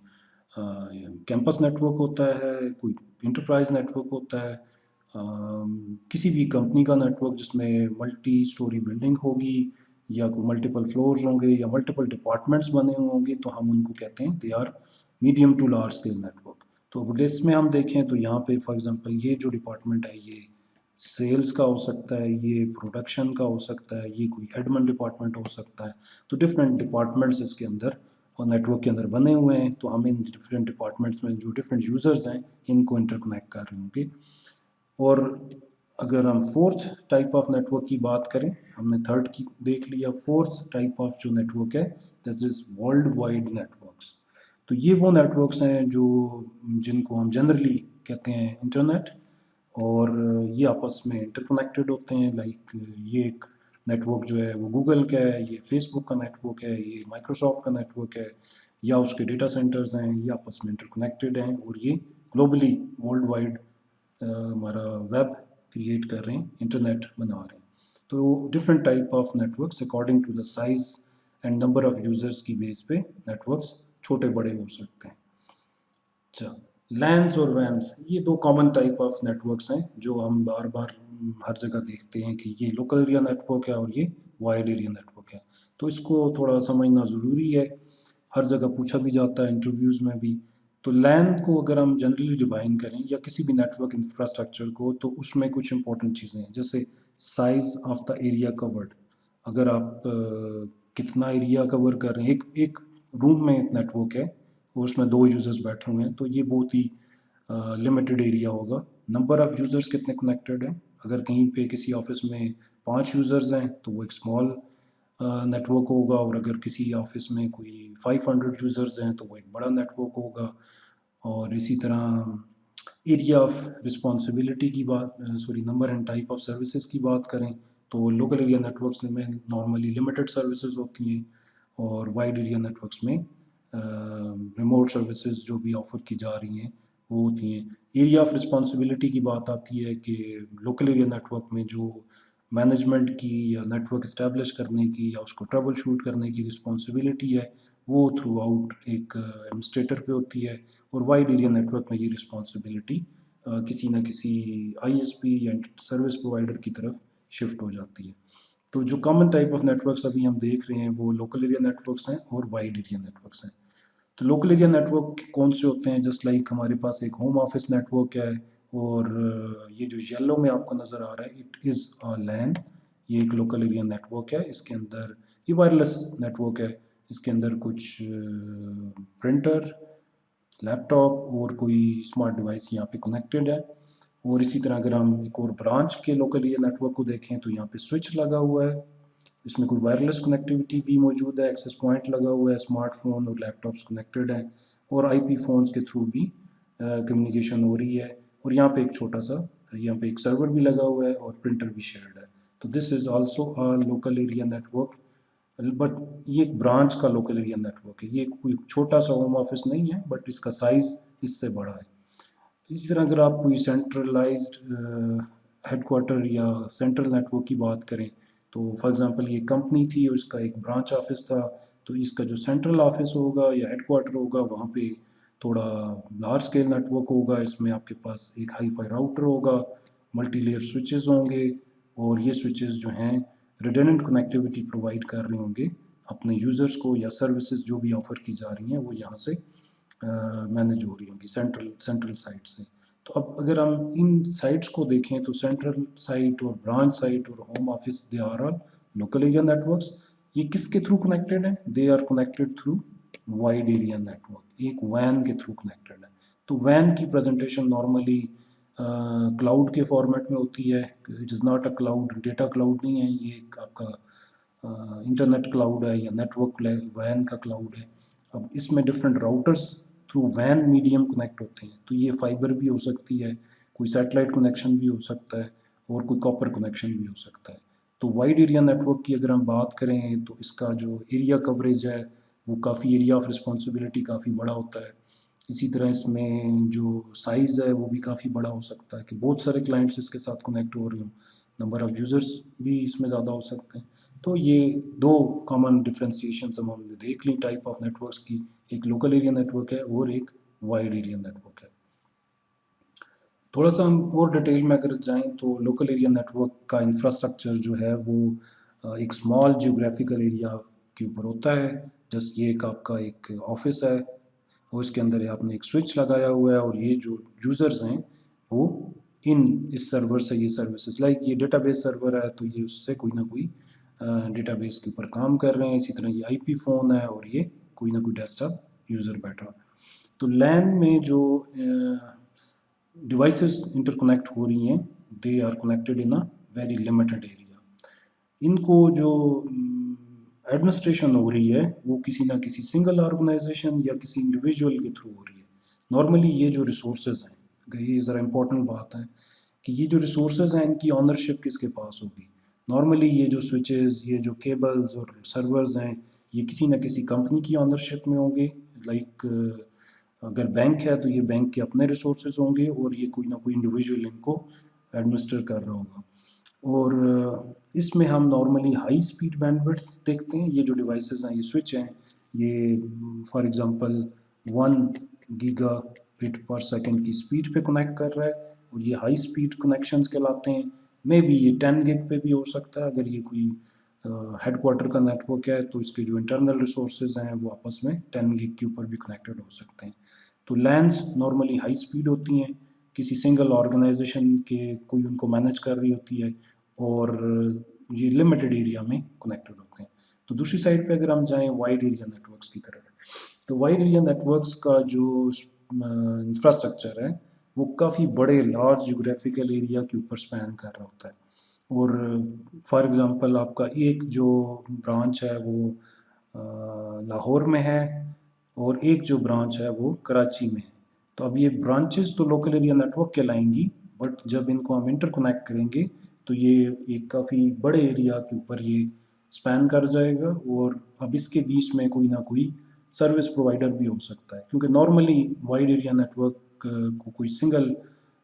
कैंपस नेटवर्क होता है, कोई इंटरप्राइज नेटवर्क होता है, किसी भी कंपनी का नेटवर्क जिसमें मल्टी स्टोरी बिल्डिंग होगी या कोई मल्टीपल फ्लोर्स होंगे या मल्टीपल डिपार्टमेंट्स बने हुए होंगे, तो हम उनको कहते हैं they are medium to large scale network. तो अगर इसमें हम देखें तो यहाँ पे फॉर एग्जांपल ये जो डिपार्टमेंट है ये सेल्स का हो सकता है, ये प्रोडक्शन का हो सकता है, ये कोई एडमिन डिपार्टमेंट हो सकता है। तो डिफरेंट डिपार्टमेंट्स इसके अंदर और नेटवर्क के अंदर बने हुए हैं। तो हम इन डिफरेंट डिपार्टमेंट्स में जो डिफरेंट यूज़र्स हैं इनको इंटरकनेक्ट कर रहे होंगे। और अगर हम फोर्थ टाइप ऑफ नेटवर्क की बात करें, हमने थर्ड की देख लिया, फोर्थ टाइप ऑफ जो नेटवर्क है that is world wide networks. तो ये वो नेटवर्क्स हैं जो जिनको हम जनरली कहते हैं इंटरनेट, और ये आपस में इंटरकनेक्टेड होते हैं। लाइक ये एक नेटवर्क जो है वो गूगल का है, ये फेसबुक का नेटवर्क है, ये माइक्रोसॉफ्ट का नेटवर्क है, या उसके डेटा सेंटर्स हैं, ये आपस में इंटरकनेक्टेड हैं और ये ग्लोबली वर्ल्ड वाइड हमारा वेब क्रिएट कर रहे हैं, इंटरनेट बना रहे हैं। तो different type of networks according to the size and number of users की बेस पे नेटवर्क्स छोटे बड़े हो सकते हैं। अच्छा, लैन्स और वैन्स, ये दो कॉमन टाइप ऑफ नेटवर्क्स हैं जो हम बार बार हर जगह देखते हैं कि ये लोकल एरिया नेटवर्क है और ये वाइड एरिया नेटवर्क है। तो इसको थोड़ा समझना ज़रूरी है, हर जगह पूछा भी जाता है इंटरव्यूज़ में भी। तो लैन को अगर हम जनरली डिफाइन करें या किसी भी नेटवर्क इंफ्रास्ट्रक्चर को, तो उसमें कुछ इंपॉर्टेंट चीज़ें हैं, जैसे size of the area covered. अगर आप कितना एरिया कवर कर रहे हैं, एक रूम में एक नेटवर्क है और उसमें 2 यूज़र्स बैठे हुए हैं, तो ये बहुत ही लिमिटेड एरिया होगा। नंबर ऑफ़ यूज़र्स कितने कनेक्टेड हैं, अगर कहीं पे किसी ऑफिस में 5 यूज़र्स हैं तो वो एक स्मॉल नेटवर्क होगा, और अगर किसी ऑफिस में कोई 500 यूज़र्स हैं तो वो एक बड़ा नेटवर्क होगा। और इसी तरह एरिया ऑफ रिस्पॉन्सिबिलिटी की बात, number and type of services की बात करें, तो लोकल एरिया नेटवर्क्स में नॉर्मली लिमिटेड सर्विसेज होती हैं और वाइड एरिया नेटवर्क्स में रिमोट सर्विसेज जो भी ऑफर की जा रही हैं वो होती हैं। एरिया ऑफ रिस्पॉन्सिबिलिटी की बात आती है कि लोकल एरिया नेटवर्क में जो मैनेजमेंट की या नेटवर्क इस्टेब्लिश करने की या उसको ट्रबल शूट करने की रिस्पॉन्सिबिलिटी है वो थ्रू आउट एक एडमिनिस्ट्रेटर पे होती है, और वाइड एरिया नेटवर्क में ये रिस्पॉन्सिबिलिटी किसी न किसी आईएसपी या सर्विस प्रोवाइडर की तरफ शिफ्ट हो जाती है। तो जो कॉमन टाइप ऑफ नेटवर्क्स अभी हम देख रहे हैं वो लोकल एरिया नेटवर्क्स हैं और वाइड एरिया नेटवर्क्स हैं। तो लोकल एरिया नेटवर्क कौन से होते हैं, जस्ट लाइक हमारे पास एक होम ऑफिस नेटवर्क है, और ये जो येलो में आपको नज़र आ रहा है इट इज़ अ लैन, ये एक लोकल एरिया नेटवर्क है। इसके अंदर ये वायरलेस नेटवर्क है, इसके अंदर कुछ प्रिंटर, लैपटॉप और कोई स्मार्ट डिवाइस यहाँ पे कनेक्टेड है। और इसी तरह अगर हम एक और ब्रांच के लोकल एरिया नेटवर्क को देखें तो यहाँ पे स्विच लगा हुआ है, इसमें कोई वायरलेस कनेक्टिविटी भी मौजूद है, एक्सेस पॉइंट लगा हुआ है, स्मार्टफोन और लैपटॉप्स कनेक्टेड हैं। और आईपी फ़ोन्स के थ्रू भी कम्युनिकेशन हो रही है। और यहाँ पे एक छोटा सा यहाँ पे एक सर्वर भी लगा हुआ है और प्रिंटर भी शेयर्ड है। तो this is also a local area network, but ये एक ब्रांच का लोकल एरिया नेटवर्क है। ये कोई छोटा सा होम ऑफिस नहीं है, बट इसका साइज़ इससे बड़ा है। इसी तरह अगर आप कोई सेंट्रलाइज्ड हेडक्वार्टर या सेंट्रल नेटवर्क की बात करें, तो फॉर एग्जांपल ये कंपनी थी और इसका एक ब्रांच ऑफिस था, तो इसका जो सेंट्रल ऑफिस होगा या हेडक्वार्टर होगा वहाँ पे थोड़ा लार्ज स्केल नेटवर्क होगा। इसमें आपके पास एक हाई फाई राउटर होगा, मल्टी लेयर स्विचेस होंगे, और ये स्विचेस जो हैं रिडंडेंट कनेक्टिविटी प्रोवाइड कर रहे होंगे अपने यूज़र्स को, या सर्विसेज जो भी ऑफ़र की जा रही हैं वो यहाँ से मैनेज हो रही होंगी सेंट्रल साइट से। तो अब अगर हम इन साइट्स को देखें तो सेंट्रल साइट और ब्रांच साइट और home office they are all local area networks. ये किसके थ्रू कनेक्टेड है? They are connected through wide area network, एक वैन के थ्रू कनेक्टेड है। तो वैन की प्रेजेंटेशन नॉर्मली क्लाउड के फॉर्मेट में होती है। It is not a cloud, data cloud नहीं है, ये एक आपका इंटरनेट क्लाउड है या नेटवर्क वैन का क्लाउड है। अब इसमें डिफरेंट राउटर्स थ्रू वैन मीडियम कनेक्ट होते हैं, तो ये फाइबर भी हो सकती है, कोई सैटेलाइट कनेक्शन भी हो सकता है, और कोई कॉपर कनेक्शन भी हो सकता है। तो वाइड एरिया नेटवर्क की अगर हम बात करें तो इसका जो एरिया कवरेज है वो काफ़ी, एरिया ऑफ रिस्पॉन्सिबिलिटी काफ़ी बड़ा होता है। इसी तरह इसमें जो साइज़ है वो भी काफ़ी बड़ा हो सकता है कि बहुत सारे क्लाइंट्स इसके साथ कनेक्ट हो रहे हों, नंबर ऑफ़ यूज़र्स भी इसमें ज़्यादा हो सकते हैं। तो ये दो कॉमन डिफ्रेंसिएशन हम हमने देख ली टाइप ऑफ नेटवर्क्स की, एक लोकल एरिया नेटवर्क है और एक वाइड एरिया नेटवर्क है। थोड़ा सा हम और डिटेल में अगर जाएं तो लोकल एरिया नेटवर्क का इंफ्रास्ट्रक्चर जो है वो एक स्मॉल जियोग्राफिकल एरिया के ऊपर होता है। जस्ट ये एक आपका एक ऑफिस है और इसके अंदर आपने एक स्विच लगाया हुआ है, और ये जो यूज़र्स हैं वो इन इस सर्वर से ये सर्विसेज, लाइक ये डेटाबेस सर्वर है तो ये उससे कोई ना कोई डेटाबेस के ऊपर काम कर रहे हैं। इसी तरह ये आईपी फ़ोन है और ये कोई ना कोई डेस्कटॉप यूज़र बैठा। तो लैन में जो डिवाइसेस इंटरकनेक्ट हो रही हैं, they are connected in a very limited area. इनको जो एडमिनिस्ट्रेशन हो रही है वो किसी ना किसी सिंगल ऑर्गेनाइजेशन या किसी इंडिविजुअल के थ्रू हो रही है। नॉर्मली ये जो रिसोर्सेज हैं, अगर ये ज़रा इम्पोर्टेंट बात है कि ये जो रिसोर्सेज हैं इनकी ऑनरशिप किसके पास होगी। नॉर्मली ये जो स्विचेस, ये जो केबल्स और सर्वर्स हैं, ये किसी ना किसी कंपनी की ऑनरशिप में होंगे। लाइक अगर बैंक है तो ये बैंक के अपने रिसोर्सेज होंगे और ये कोई ना कोई इंडिविजुअल इनको एडमिनिस्टर कर रहा होगा। और इसमें हम नॉर्मली हाई स्पीड बैंडविड्थ देखते हैं। ये जो डिवाइसेस हैं, ये स्विच हैं, ये फॉर एग्जांपल 1 गीगाबिट पर सेकंड की स्पीड पे कनेक्ट कर रहा है, और ये हाई स्पीड कनेक्शंस कहलाते हैं। मे बी ये 10 गिग पे भी हो सकता है। अगर ये कोई हेडक्वार्टर का नेटवर्क है तो इसके जो इंटरनल रिसोर्सेज हैं वो आपस में 10 गिग के ऊपर भी कनेक्टेड हो सकते हैं। तो लैन्स नॉर्मली हाई स्पीड होती हैं, किसी सिंगल ऑर्गेनाइजेशन के कोई उनको मैनेज कर रही होती है, और ये लिमिटेड एरिया में कनेक्टेड होते हैं। तो दूसरी साइड पे अगर हम जाएं वाइड एरिया नेटवर्क्स की तरफ, तो वाइड एरिया नेटवर्क्स का जो इंफ्रास्ट्रक्चर है वो काफ़ी बड़े लार्ज जियोग्राफिकल एरिया के ऊपर स्पैन कर रहा होता है। और फॉर एग्ज़ाम्पल आपका एक जो ब्रांच है वो लाहौर में है, और एक जो ब्रांच है वो कराची में है। तो अब ये ब्रांचेस तो लोकल एरिया नेटवर्क कहलाएंगी, बट जब इनको हम इंटरकनेक्ट करेंगे तो ये एक काफ़ी बड़े एरिया के ऊपर ये स्पैन कर जाएगा। और अब इसके बीच में कोई ना कोई सर्विस प्रोवाइडर भी हो सकता है, क्योंकि नॉर्मली वाइड एरिया नेटवर्क को कोई सिंगल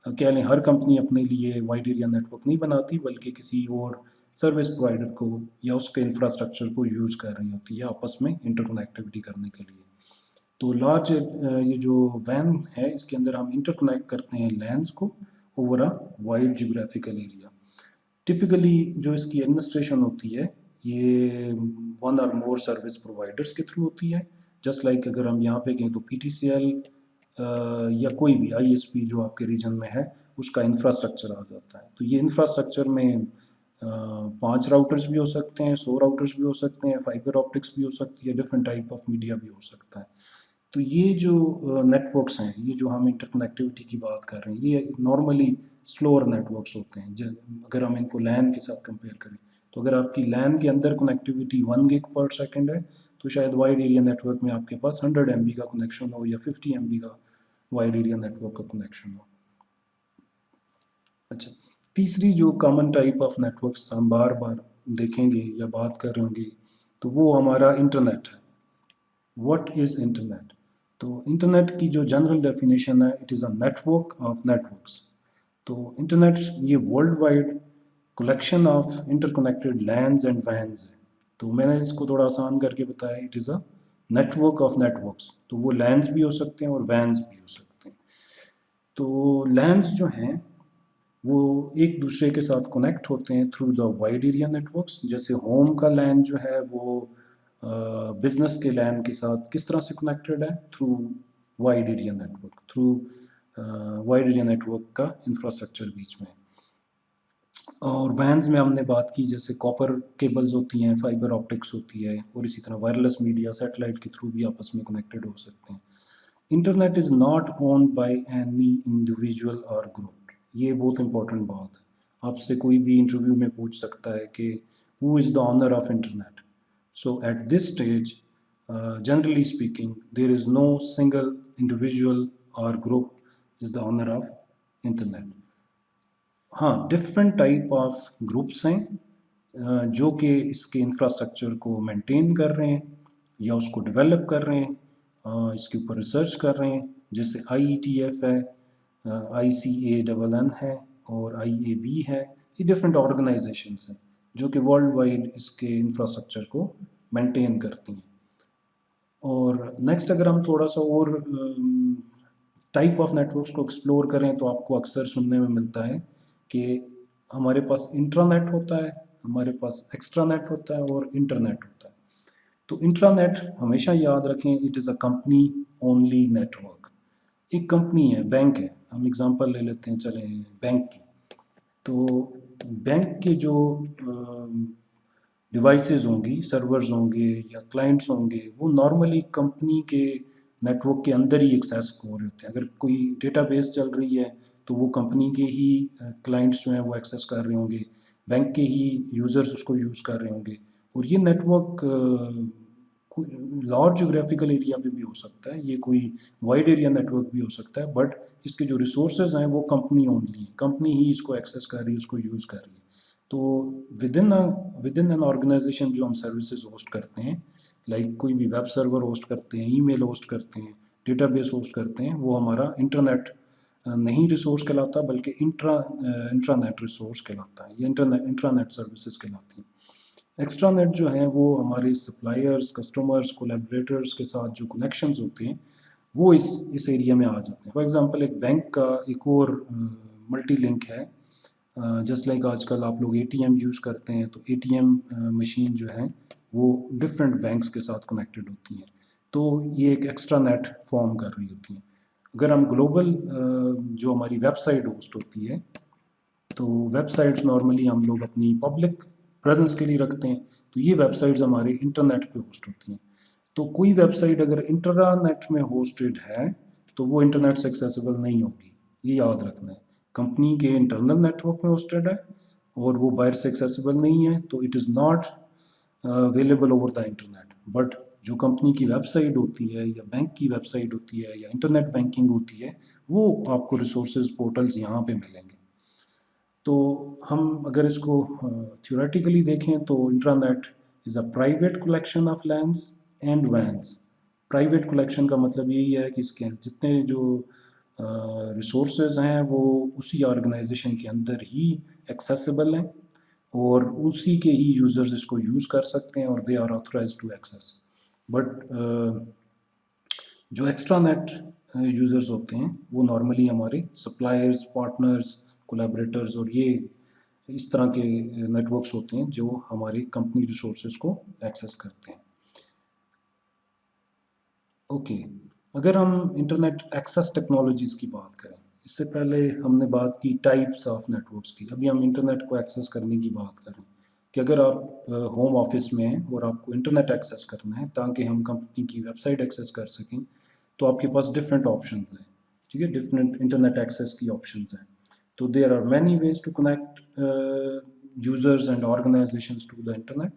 कह लें, हर कंपनी अपने लिए वाइड एरिया नेटवर्क नहीं बनाती, बल्कि किसी और सर्विस प्रोवाइडर को या उसके इंफ्रास्ट्रक्चर को यूज़ कर रही होती है आपस में इंटरकनेक्टिविटी करने के लिए। तो लार्ज ये जो वैन है इसके अंदर हम इंटरकनेक्ट करते हैं लैन्स को over a wide geographical area. Typically जो इसकी एडमिनिस्ट्रेशन होती है ये वन और मोर सर्विस प्रोवाइडर्स के थ्रू होती है। जस्ट लाइक अगर हम यहाँ पे कहें तो पीटीसीएल या कोई भी आईएसपी जो आपके रीजन में है उसका इंफ्रास्ट्रक्चर आ जाता है। तो ये इंफ्रास्ट्रक्चर में 5 राउटर्स भी हो सकते हैं, 100 राउटर्स भी हो सकते हैं, फाइबर ऑप्टिक्स भी हो सकती है, डिफरेंट टाइप ऑफ मीडिया भी हो सकता है। तो ये जो नेटवर्क्स हैं, ये जो हम इंटरकनेक्टिविटी की बात कर रहे हैं, ये नॉर्मली स्लोअर नेटवर्क्स होते हैं। अगर हम इनको लैन के साथ कंपेयर करें तो अगर आपकी लैन के अंदर कनेक्टिविटी 1 गिग पर सेकेंड है तो शायद वाइड एरिया नेटवर्क में आपके पास 100 MB का कनेक्शन हो या 50 MB का वाइड एरिया नेटवर्क का कनेक्शन हो। अच्छा, तीसरी जो कॉमन टाइप ऑफ नेटवर्क्स हम बार बार देखेंगे या बात कर रहे होंगे तो वो हमारा इंटरनेट है। What is internet? तो इंटरनेट की जो जनरल डेफिनेशन है, it is a network of networks. तो इंटरनेट ये world wide collection of interconnected lands and vans है। तो मैंने इसको थोड़ा आसान करके बताया, it is a network of networks. तो वो लैंड्स भी हो सकते हैं और वैन्स भी हो सकते हैं। तो लैंड्स जो हैं वो एक दूसरे के साथ कनेक्ट होते हैं through the wide area networks. जैसे होम का लैन जो है वो बिजनेस के लैन के साथ किस तरह से कनेक्टेड है, through wide area network, through wide area network का इंफ्रास्ट्रक्चर बीच में। और वैन्स में हमने बात की जैसे कॉपर केबल्स होती हैं, फाइबर ऑप्टिक्स होती है, और इसी तरह वायरलेस मीडिया सैटेलाइट के थ्रू भी आपस में कनेक्टेड हो सकते हैं। Internet is not owned by any individual or group. ये बहुत इंपॉर्टेंट बात है। आपसे कोई भी इंटरव्यू में पूछ सकता है कि who is the owner of internet. So at this stage, generally speaking, there is no single individual or group is the owner of internet. हाँ, डिफरेंट टाइप ऑफ ग्रुप्स हैं जो कि इसके इंफ्रास्ट्रक्चर को मेंटेन कर रहे हैं या उसको डेवलप कर रहे हैं, इसके ऊपर रिसर्च कर रहे हैं। जैसे IETF है, ICANN है और IAB है। ये डिफरेंट ऑर्गेनाइजेशंस हैं जो कि वर्ल्ड वाइड इसके इंफ्रास्ट्रक्चर को मेंटेन करती हैं। और नेक्स्ट अगर हम थोड़ा सा और टाइप ऑफ नेटवर्क्स को एक्सप्लोर करें तो आपको अक्सर सुनने में मिलता है कि हमारे पास इंट्रानेट होता है, हमारे पास एक्स्ट्रानेट होता है और इंटरनेट होता है। तो इंट्रानेट हमेशा याद रखें, it is a company only network. एक कंपनी है, बैंक है, हम एग्जांपल ले लेते हैं चले बैंक की। तो बैंक के जो डिवाइसेस होंगी, सर्वर्स होंगे या क्लाइंट्स होंगे, वो नॉर्मली कंपनी के नेटवर्क के अंदर ही एक्सेस हो रहे होते हैं। अगर कोई डेटाबेस चल रही है तो वो कंपनी के ही क्लाइंट्स जो हैं वो एक्सेस कर रहे होंगे, बैंक के ही यूज़र्स उसको यूज़ कर रहे होंगे। और ये नेटवर्क लार्ज जोग्राफिकल एरिया पे भी हो सकता है, ये कोई वाइड एरिया नेटवर्क भी हो सकता है, बट इसके जो रिसोर्सेज हैं वो कंपनी ओनली है, कंपनी ही इसको एक्सेस कर रही है, उसको यूज़ कर रही है। तो विद इन एन ऑर्गेनाइजेशन जो हम सर्विसेज होस्ट करते हैं, लाइक कोई भी वेब सर्वर होस्ट करते हैं, ईमेल होस्ट करते हैं, डेटाबेस होस्ट करते हैं, वो हमारा इंटरनेट नहीं रिसोर्स कहलाता बल्कि इंट्रानेट रिसोर्स कहलाता है, या इंट्रानेट सर्विसेज कहलाती हैं। एक्स्ट्रानेट जो है वो हमारे सप्लायर्स, कस्टमर्स, कोलैबोरेटर्स के साथ जो कनेक्शंस होते हैं वो इस एरिया में आ जाते हैं। फॉर एग्जांपल एक बैंक का एक और मल्टी लिंक है, जस्ट लाइक आजकल आप लोग ATM यूज़ करते हैं, तो ATM मशीन जो है वो डिफरेंट बैंक्स के साथ कनेक्टेड होती हैं, तो ये एक एक्स्ट्रा नेट फॉर्म कर रही होती हैं। अगर हम ग्लोबल जो हमारी वेबसाइट होस्ट होती है, तो वेबसाइट्स नॉर्मली हम लोग अपनी पब्लिक प्रेजेंस के लिए रखते हैं, तो ये वेबसाइट्स हमारे इंटरनेट पे होस्ट होती हैं। तो कोई वेबसाइट अगर इंटरनेट में होस्टेड है तो वो इंटरनेट से एक्सेसिबल नहीं होगी, ये याद रखना है। कंपनी के इंटरनल नेटवर्क में होस्टेड है और वो बाहर से एक्सेसिबल नहीं है, तो it is not available over the internet. But जो कंपनी की वेबसाइट होती है या बैंक की वेबसाइट होती है या इंटरनेट बैंकिंग होती है, वो आपको रिसोर्सेज पोर्टल्स यहाँ पे मिलेंगे। तो हम अगर इसको थ्योरेटिकली देखें तो intranet is a private collection of lands and vans. Private collection का मतलब यही है कि इसके जितने जो रिसोर्सेज हैं वो उसी ऑर्गेनाइजेशन के अंदर ही एक्सेसिबल हैं और उसी के ही यूज़र्स इसको यूज़ कर सकते हैं और they are authorized to access. But जो एक्स्ट्रा नेट यूज़र्स होते हैं वो नॉर्मली हमारे सप्लायर्स, पार्टनर्स, कोलैबोरेटर्स और ये इस तरह के नेटवर्क्स होते हैं जो हमारी कंपनी रिसोर्सेज को एक्सेस करते हैं। ओके, अगर हम इंटरनेट एक्सेस टेक्नोलॉजीज़ की बात करें, इससे पहले हमने बात की टाइप्स ऑफ नेटवर्क्स की, अभी हम इंटरनेट को एक्सेस करने की बात करें कि अगर आप होम ऑफिस में हैं और आपको इंटरनेट एक्सेस करना है ताकि हम कंपनी की वेबसाइट एक्सेस कर सकें, तो आपके पास डिफरेंट ऑप्शंस हैं, ठीक है, डिफरेंट इंटरनेट एक्सेस की ऑप्शंस हैं। तो there are many ways to connect users and organizations to the internet.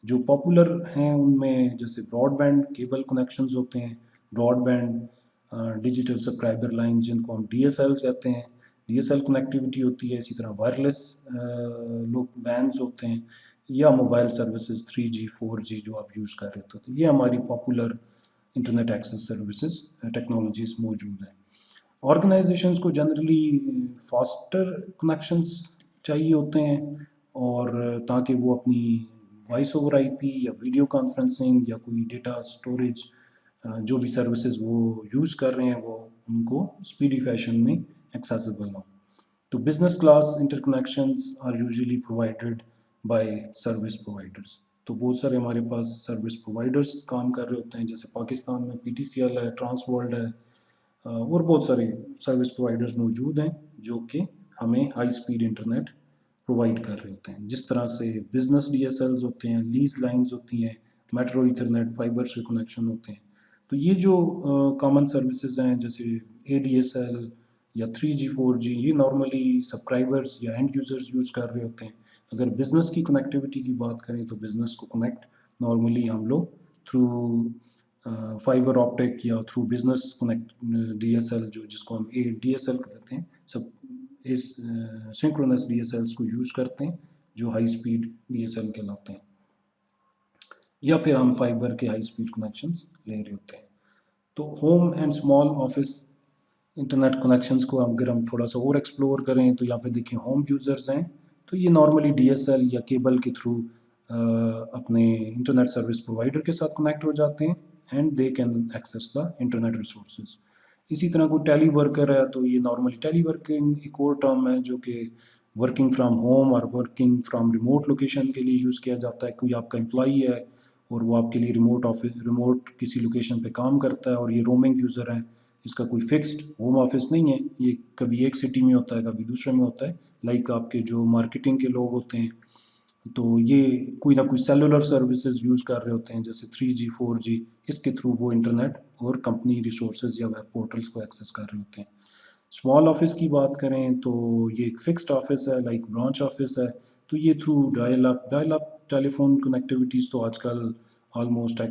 जो पॉपुलर हैं उनमें जैसे ब्रॉडबैंड केबल कनेक्शंस होते हैं, ब्रॉडबैंड डिजिटल सब्सक्राइबर लाइन जिनको हम डीएसएल कहते हैं, डीएसएल कनेक्टिविटी होती है। इसी तरह वायरलेस लोग वैन्स होते हैं, या मोबाइल सर्विसेज 3G 4G जो आप यूज़ कर रहे होते हैं। तो ये हमारी popular internet access services technologies मौजूद हैं। ऑर्गेनाइजेशंस को जनरली फास्टर कनेक्शंस चाहिए होते हैं, और ताकि वो अपनी वॉइस ओवर आईपी या वीडियो कॉन्फ्रेंसिंग या कोई डेटा स्टोरेज जो भी सर्विसेज वो यूज़ कर रहे हैं वो उनको स्पीडी फैशन में एक्सेसिबल हो। तो business class interconnections are usually provided by service providers. तो बहुत सारे हमारे पास सर्विस प्रोवाइडर्स काम कर रहे होते हैं, जैसे पाकिस्तान में पीटीसीएल है, ट्रांसवर्ल्ड है, और बहुत सारे सर्विस प्रोवाइडर्स मौजूद हैं जो कि हमें हाई स्पीड इंटरनेट प्रोवाइड कर रहे होते हैं। जिस तरह से बिजनेस डीएसएल्स होते हैं, लीज लाइंस होती हैं, मेट्रो ईथरनेट फाइबर से कनेक्शन होते हैं। तो ये जो कॉमन सर्विसेज हैं जैसे एडीएसएल या 3G 4G, ये नॉर्मली सब्सक्राइबर्स या एंड यूज़र्स यूज़ कर रहे होते हैं। अगर बिज़नेस की कनेक्टिविटी की बात करें तो बिज़नेस को कनेक्ट नॉर्मली हम लोग थ्रू फाइबर ऑप्टिक या थ्रू बिजनेस कनेक्ट डीएसएल जो जिसको हम डीएसएल कहते हैं, सब इस सिंक्रोनस डीएसएल्स को यूज़ करते हैं जो हाई स्पीड डीएसएल कहलाते हैं, या फिर हम फाइबर के हाई स्पीड कनेक्शंस ले रहे होते हैं। तो home and small office internet connections को अगर हम थोड़ा सा और एक्सप्लोर करें तो यहाँ पे देखें होम यूज़र्स हैं, तो ये नॉर्मली डीएसएल या केबल के थ्रू अपने इंटरनेट सर्विस प्रोवाइडर के साथ कनेक्ट हो जाते हैं and they can access the internet resources. इसी तरह कोई टेली वर्कर है तो ये नॉर्मली टेली वर्किंग एक और टर्म है जो कि वर्किंग फ्रॉम होम और वर्किंग फ्रॉम रिमोट लोकेशन के लिए यूज़ किया जाता है। कोई आपका एम्प्लॉई है और वो आपके लिए रिमोट किसी लोकेशन पे काम करता है और ये रोमिंग यूज़र है, इसका कोई फिक्स्ड होम ऑफिस नहीं है, ये कभी एक सिटी में होता है कभी दूसरे में होता है। लाइक आपके जो मार्केटिंग के लोग होते हैं तो ये कोई ना कोई सेलुलर सर्विसेज यूज़ कर रहे होते हैं जैसे 3G 4G, इसके थ्रू वो इंटरनेट और कंपनी रिसोर्सेज या वेब पोर्टल्स को एक्सेस कर रहे होते हैं। स्मॉल ऑफिस की बात करें तो ये एक फिक्स्ड ऑफिस है, लाइक ब्रांच ऑफिस है। तो ये through dial up telephone connectivities तो आजकल ऑलमोस्ट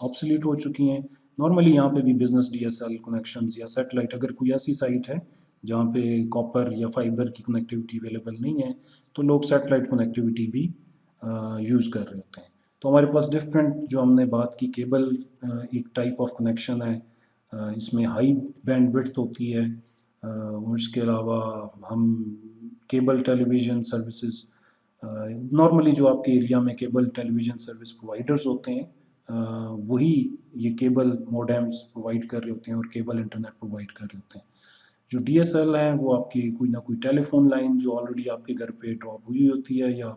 ऑब्सोलीट हो चुकी हैं। नॉर्मली यहाँ पे भी बिजनेस डीएसएल कनेक्शंस या सैटेलाइट, अगर कोई ऐसी साइट है जहाँ पे कॉपर या फाइबर की कनेक्टिविटी अवेलेबल नहीं है तो लोग सैटेलाइट कनेक्टिविटी भी यूज़ कर रहे होते हैं। तो हमारे पास डिफरेंट जो हमने बात की, केबल एक टाइप ऑफ कनेक्शन है, इसमें हाई बैंडविड्थ होती है, और इसके अलावा हम केबल टेलीविज़न सर्विसेज नॉर्मली जो आपके एरिया में केबल टेलीविज़न सर्विस प्रोवाइडर्स होते हैं वही ये केबल मोडेम्स प्रोवाइड कर रहे होते हैं और केबल इंटरनेट प्रोवाइड कर रहे होते हैं। जो डीएसएल हैं वो आपकी कोई ना कोई टेलीफोन लाइन जो ऑलरेडी आपके घर पे ड्रॉप हुई होती है या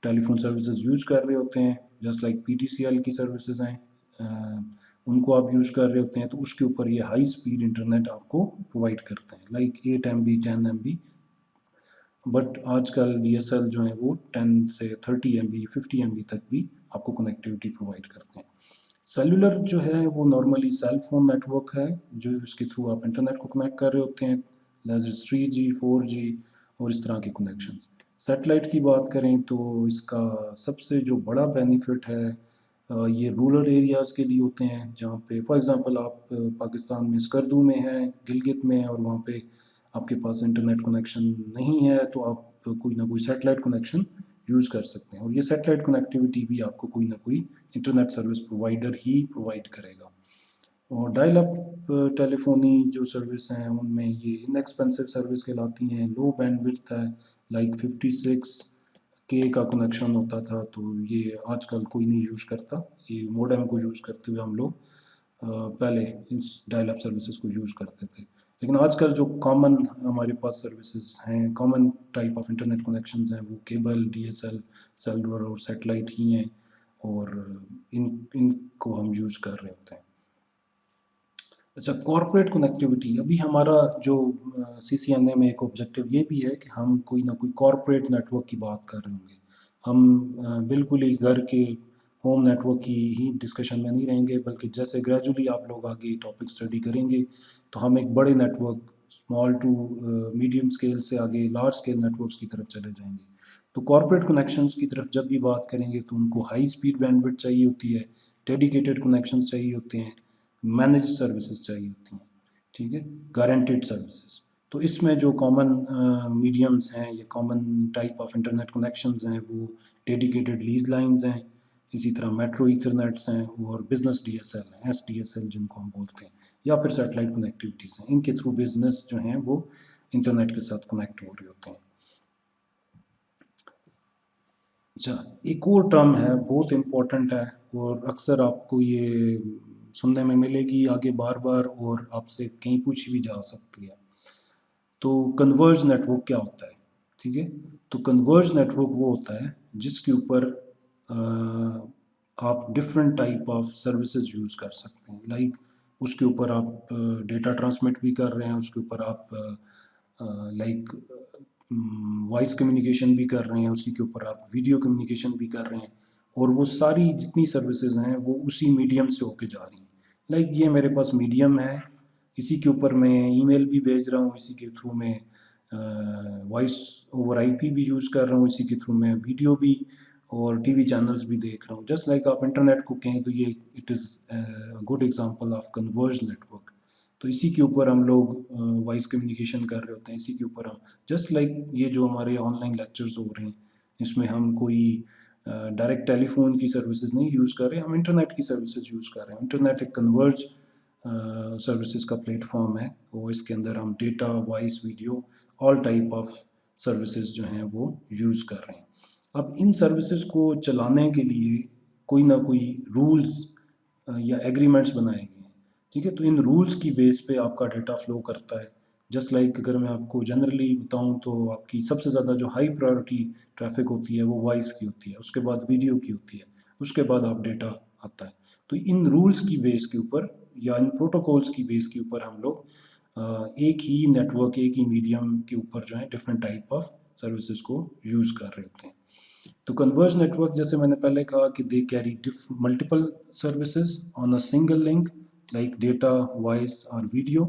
टेलीफोन सर्विसेज यूज़ कर रहे होते हैं, जस्ट लाइक पीटीसीएल की सर्विसेज हैं, उनको आप यूज़ कर रहे होते हैं। तो उसके ऊपर ये हाई स्पीड इंटरनेट आपको प्रोवाइड करते हैं, लाइक 8 MB 10 MB। बट आजकल डीएसएल जो है वो 10 से 30 MB 50 MB तक भी आपको कनेक्टिविटी प्रोवाइड करते हैं। सेलुलर जो है वो नॉर्मली सेल फोन नेटवर्क है जो इसके थ्रू आप इंटरनेट को कनेक्ट कर रहे होते हैं, जैसे 3G 4G और इस तरह के कनेक्शंस। सैटेलाइट की बात करें तो इसका सबसे जो बड़ा बेनिफिट है ये रूरल एरियाज़ के लिए होते हैं, जहाँ पे फॉर एग्जांपल आप पाकिस्तान में स्कर्दू में हैं, गिलगित में हैं, और वहाँ पे आपके पास इंटरनेट कनेक्शन नहीं है तो आप कोई ना कोई सैटेलाइट कनेक्शन यूज़ कर सकते हैं, और ये सैटेलाइट कनेक्टिविटी भी आपको कोई ना कोई इंटरनेट सर्विस प्रोवाइडर ही प्रोवाइड करेगा। और डायल अप टेलीफोनी जो सर्विस हैं उनमें ये इनएक्सपेंसिव सर्विस कहलाती हैं, लो बैंडविड्थ है, लाइक 56K का कनेक्शन होता था, तो ये आजकल कोई नहीं यूज़ करता। ये मोडेम को यूज़ करते हुए हम लोग पहले इस डायल अप सर्विसेज को यूज़ करते थे। लेकिन आजकल जो कॉमन हमारे पास सर्विसेज हैं, common type of internet connections हैं, वो केबल डीएसएल सेलुलर और सैटेलाइट ही हैं, और इनको हम यूज़ कर रहे होते हैं। अच्छा, कॉर्पोरेट कनेक्टिविटी, अभी हमारा जो सीसीएनए में एक ऑब्जेक्टिव ये भी है कि हम कोई ना कोई कॉर्पोरेट नेटवर्क की बात कर रहे होंगे। हम बिल्कुल ही घर के होम नेटवर्क की ही डिस्कशन में नहीं रहेंगे, बल्कि जैसे ग्रेजुअली आप लोग आगे टॉपिक स्टडी करेंगे तो हम एक बड़े network small to medium scale से आगे लार्ज स्केल नेटवर्क्स की तरफ चले जाएंगे। तो कॉर्पोरेट कनेक्शंस की तरफ जब भी बात करेंगे तो उनको हाई स्पीड बैंडविड्थ चाहिए होती है, डेडिकेटेड कनेक्शंस चाहिए होते हैं, मैनेज सर्विसेज चाहिए होती हैं, ठीक है, गारंटेड सर्विसेज। तो इसमें जो कॉमन मीडियम्स हैं या common type of internet connections हैं वो डेडिकेटेड लीज लाइंस हैं, इसी तरह मेट्रो ईथरनेट्स हैं और बिजनेस डीएसएल हैं, एसडीएसएल जिनको हम बोलते हैं, या फिर सैटेलाइट कनेक्टिविटीज़ हैं। इनके थ्रू बिजनेस जो हैं वो इंटरनेट के साथ कनेक्ट हो रहे होते हैं। अच्छा, एक और टर्म है बहुत इम्पोर्टेंट है और अक्सर आपको ये सुनने में मिलेगी आगे बार बार और आपसे कहीं पूछी भी जा सकती है। तो कन्वर्ज नेटवर्क क्या होता है, ठीक है। तो कन्वर्ज नेटवर्क वो होता है जिसके ऊपर आप different type of services use कर सकते हैं। लाइक उसके ऊपर आप डेटा ट्रांसमिट भी कर रहे हैं, उसके ऊपर आप लाइक वॉइस कम्युनिकेशन भी कर रहे हैं, उसी के ऊपर आप वीडियो कम्युनिकेशन भी कर रहे हैं, और वो सारी जितनी सर्विसेज हैं वो उसी मीडियम से होके जा रही हैं। लाइक ये मेरे पास मीडियम है, इसी के ऊपर मैं ईमेल भी भेज रहा हूँ, इसी के थ्रू मैं वॉइस ओवर आईपी भी यूज़ कर रहा हूँ, इसी के थ्रू मैं वीडियो भी और टीवी चैनल्स भी देख रहा हूँ। जस्ट लाइक आप इंटरनेट को कहें तो ये it is good example of converse network. तो इसी के ऊपर हम लोग वॉइस कम्युनिकेशन कर रहे होते हैं, इसी के ऊपर हम जस्ट लाइक ये जो हमारे ऑनलाइन लेक्चर्स हो रहे हैं इसमें हम कोई डायरेक्ट टेलीफोन की सर्विसेज नहीं यूज़ कर रहे हैं, हम इंटरनेट की सर्विसेज यूज़ कर रहे हैं। इंटरनेट एक कन्वर्ज सर्विसेज का प्लेटफॉर्म है और इसके अंदर हम data, voice, video all type of services जो हैं वो यूज़ कर रहे हैं। अब इन सर्विसेज को चलाने के लिए कोई ना कोई रूल्स या एग्रीमेंट्स बनाए गए हैं, ठीक है। तो इन रूल्स की बेस पे आपका डेटा फ्लो करता है। जस्ट लाइक अगर मैं आपको जनरली बताऊं तो आपकी सबसे ज़्यादा जो हाई प्रायोरिटी ट्रैफिक होती है वो वॉइस की होती है, उसके बाद वीडियो की होती है, उसके बाद आप डेटा आता है। तो इन रूल्स की बेस के ऊपर या इन प्रोटोकॉल्स की बेस के ऊपर हम लोग एक ही नेटवर्क, एक ही मीडियम के ऊपर जो है डिफरेंट टाइप ऑफ सर्विसेज को यूज़ कर रहे होते हैं। तो कन्वर्ज नेटवर्क जैसे मैंने पहले कहा कि they carry multiple services on a single link like data, voice और वीडियो।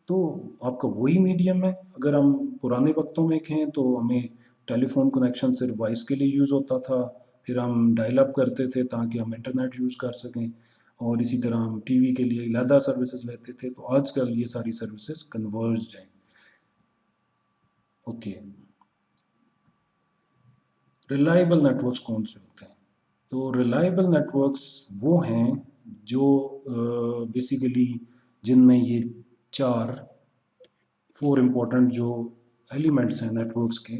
तो आपका वही मीडियम है। अगर हम पुराने वक्तों में कहें तो हमें टेलीफोन कनेक्शन सिर्फ वॉइस के लिए यूज़ होता था, फिर हम डायल अप करते थे ताकि हम इंटरनेट यूज़ कर सकें, और इसी तरह हम टीवी के लिए अलहदा सर्विसेज लेते थे। तो आजकल ये सारी सर्विसेज कन्वर्ज्ड हैं। ओके, रिलायबल नेटवर्क्स कौन से होते हैं? तो रिलायबल नेटवर्क्स वो हैं जो बेसिकली जिनमें ये फोर इम्पोर्टेंट जो एलिमेंट्स हैं नेटवर्क्स के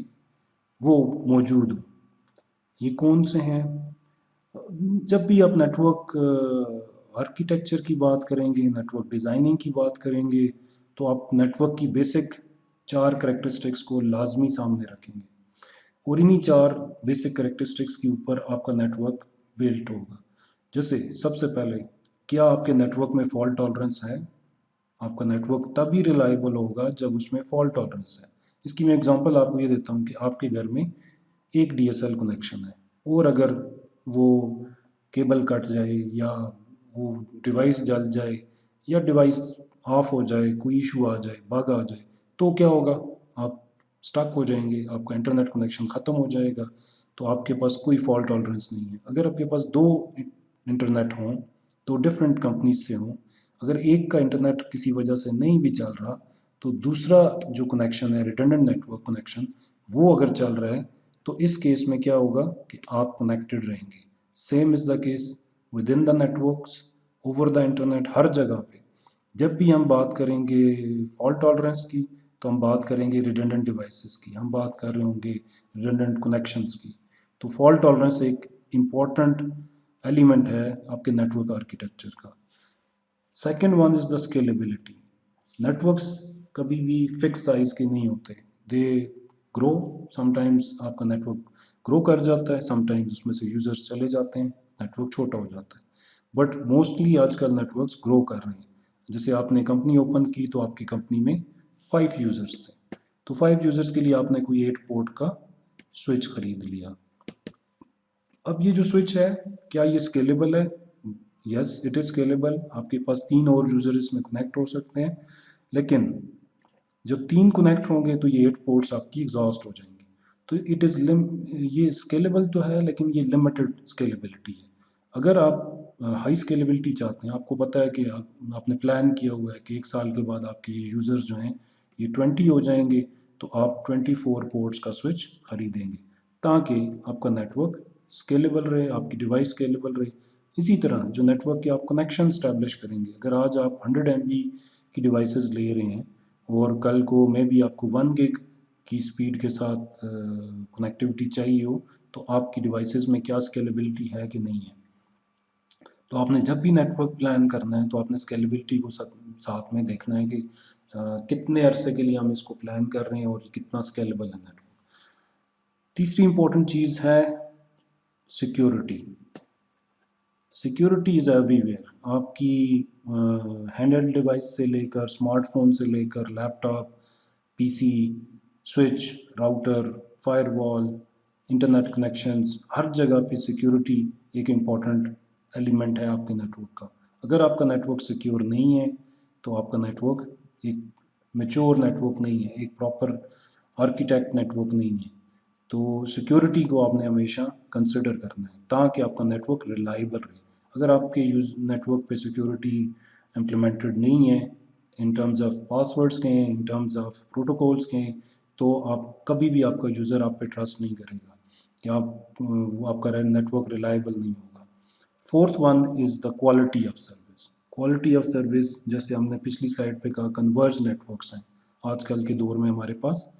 वो मौजूद हो। ये कौन से हैं? जब भी आप नेटवर्क आर्किटेक्चर की बात करेंगे, नेटवर्क डिज़ाइनिंग की बात करेंगे, तो आप नेटवर्क की बेसिक 4 करैक्टरिस्टिक्स को लाजमी सामने रखेंगे और इन्हीं 4 बेसिक करैक्टरिस्टिक्स के ऊपर आपका नेटवर्क बिल्ट होगा। जैसे सबसे पहले, क्या आपके नेटवर्क में फॉल्ट टॉलरेंस है? आपका नेटवर्क तभी रिलायबल होगा जब उसमें फॉल्ट टॉलरेंस है। इसकी मैं एग्जांपल आपको ये देता हूँ कि आपके घर में एक डीएसएल कनेक्शन है और अगर वो केबल कट जाए या वो डिवाइस जल जाए या डिवाइस ऑफ हो जाए, कोई इशू आ जाए, बग आ जाए, तो क्या होगा? आप स्टक हो जाएंगे, आपका इंटरनेट कनेक्शन ख़त्म हो जाएगा। तो आपके पास कोई फॉल्ट टॉलरेंस नहीं है। अगर आपके पास 2 इंटरनेट हों, 2 डिफरेंट कंपनीज से हों, अगर एक का इंटरनेट किसी वजह से नहीं भी चल रहा तो दूसरा जो कनेक्शन है, रिडंडेंट नेटवर्क कनेक्शन, वो अगर चल रहा है तो इस केस में क्या होगा कि आप कनेक्टेड रहेंगे। Same is the case with in the networks, over the internet, हर जगह पे। जब भी हम बात करेंगे फॉल्ट टॉलरेंस की तो हम बात करेंगे रिडंडेंट डिवाइसेस की, हम बात कर रहे होंगे रिडंडेंट कनेक्शंस की। तो फॉल्ट टॉलरेंस एक इम्पॉर्टेंट एलिमेंट है आपके नेटवर्क आर्किटेक्चर का। Second one is the scalability. Networks कभी भी फिक्स साइज के नहीं होते, दे ग्रो। समटाइम्स आपका नेटवर्क ग्रो कर जाता है, समटाइम्स उसमें से यूज़र्स चले जाते हैं, नेटवर्क छोटा हो जाता है, बट मोस्टली आजकल नेटवर्क्स ग्रो कर रहे हैं। जैसे आपने कंपनी ओपन की तो आपकी कंपनी में 5 यूज़र्स थे, तो 5 यूज़र्स के लिए आपने कोई 8 पोर्ट का स्विच खरीद लिया। अब ये जो स्विच है, क्या ये स्केलेबल है? Yes, it is scalable. आपके पास 3 और यूज़र इसमें कनेक्ट हो सकते हैं, लेकिन जब 3 कनेक्ट होंगे तो ये 8 पोर्ट्स आपकी एग्जॉस्ट हो जाएंगी। तो इट इज़ ये स्केलेबल तो है, लेकिन ये लिमिटेड स्केलेबिलिटी है। अगर आप हाई स्केलेबिलिटी चाहते हैं, आपको पता है कि आपने प्लान किया हुआ है कि 1 साल के बाद आपके ये यूज़र्स जो हैं ये 20 हो जाएंगे, तो आप 24 पोर्ट्स का स्विच खरीदेंगे ताकि आपका नेटवर्क स्केलेबल रहे, आपकी डिवाइस स्केलेबल रहे। इसी तरह जो नेटवर्क के आप कनेक्शन स्टैब्लिश करेंगे, अगर आज आप 100 MB की डिवाइसेस ले रहे हैं और कल को मे बी आपको 1 गिग की स्पीड के साथ कनेक्टिविटी चाहिए हो, तो आपकी डिवाइसेस में क्या स्केलेबिलिटी है कि नहीं है। तो आपने जब भी नेटवर्क प्लान करना है तो आपने स्केलेबिलिटी को साथ में देखना है कि कितने अरसे के लिए हम इसको प्लान कर रहे हैं और कितना स्केलेबल है नेटवर्क। तीसरी इंपॉर्टेंट चीज़ है सिक्योरिटी। Security is everywhere. आपकी हैंडहेल्ड डिवाइस से लेकर स्मार्टफोन से लेकर laptop, PC, switch, router, firewall, internet connections, हर जगह पे सिक्योरिटी एक इम्पॉर्टेंट एलिमेंट है आपके नेटवर्क का। अगर आपका नेटवर्क सिक्योर नहीं है तो आपका नेटवर्क एक मैच्योर नेटवर्क नहीं है, एक प्रॉपर आर्किटेक्ट नेटवर्क नहीं है। तो सिक्योरिटी को आपने हमेशा कंसिडर करना है ताकि आपका नेटवर्क रिलायबल रहे। अगर आपके यूज नेटवर्क पे सिक्योरिटी इम्प्लीमेंटेड नहीं है, इन टर्म्स ऑफ पासवर्ड्स के हैं, इन टर्म्स ऑफ प्रोटोकॉल्स के हैं, तो आप कभी भी आपका यूज़र आप पे ट्रस्ट नहीं करेगा कि वो आपका नेटवर्क रिलायबल नहीं होगा। Fourth one is the quality of service. Quality of service, जैसे हमने पिछली स्लाइड पे कहा, कन्वर्ज नेटवर्क्स हैं। आजकल के दौर में हमारे पास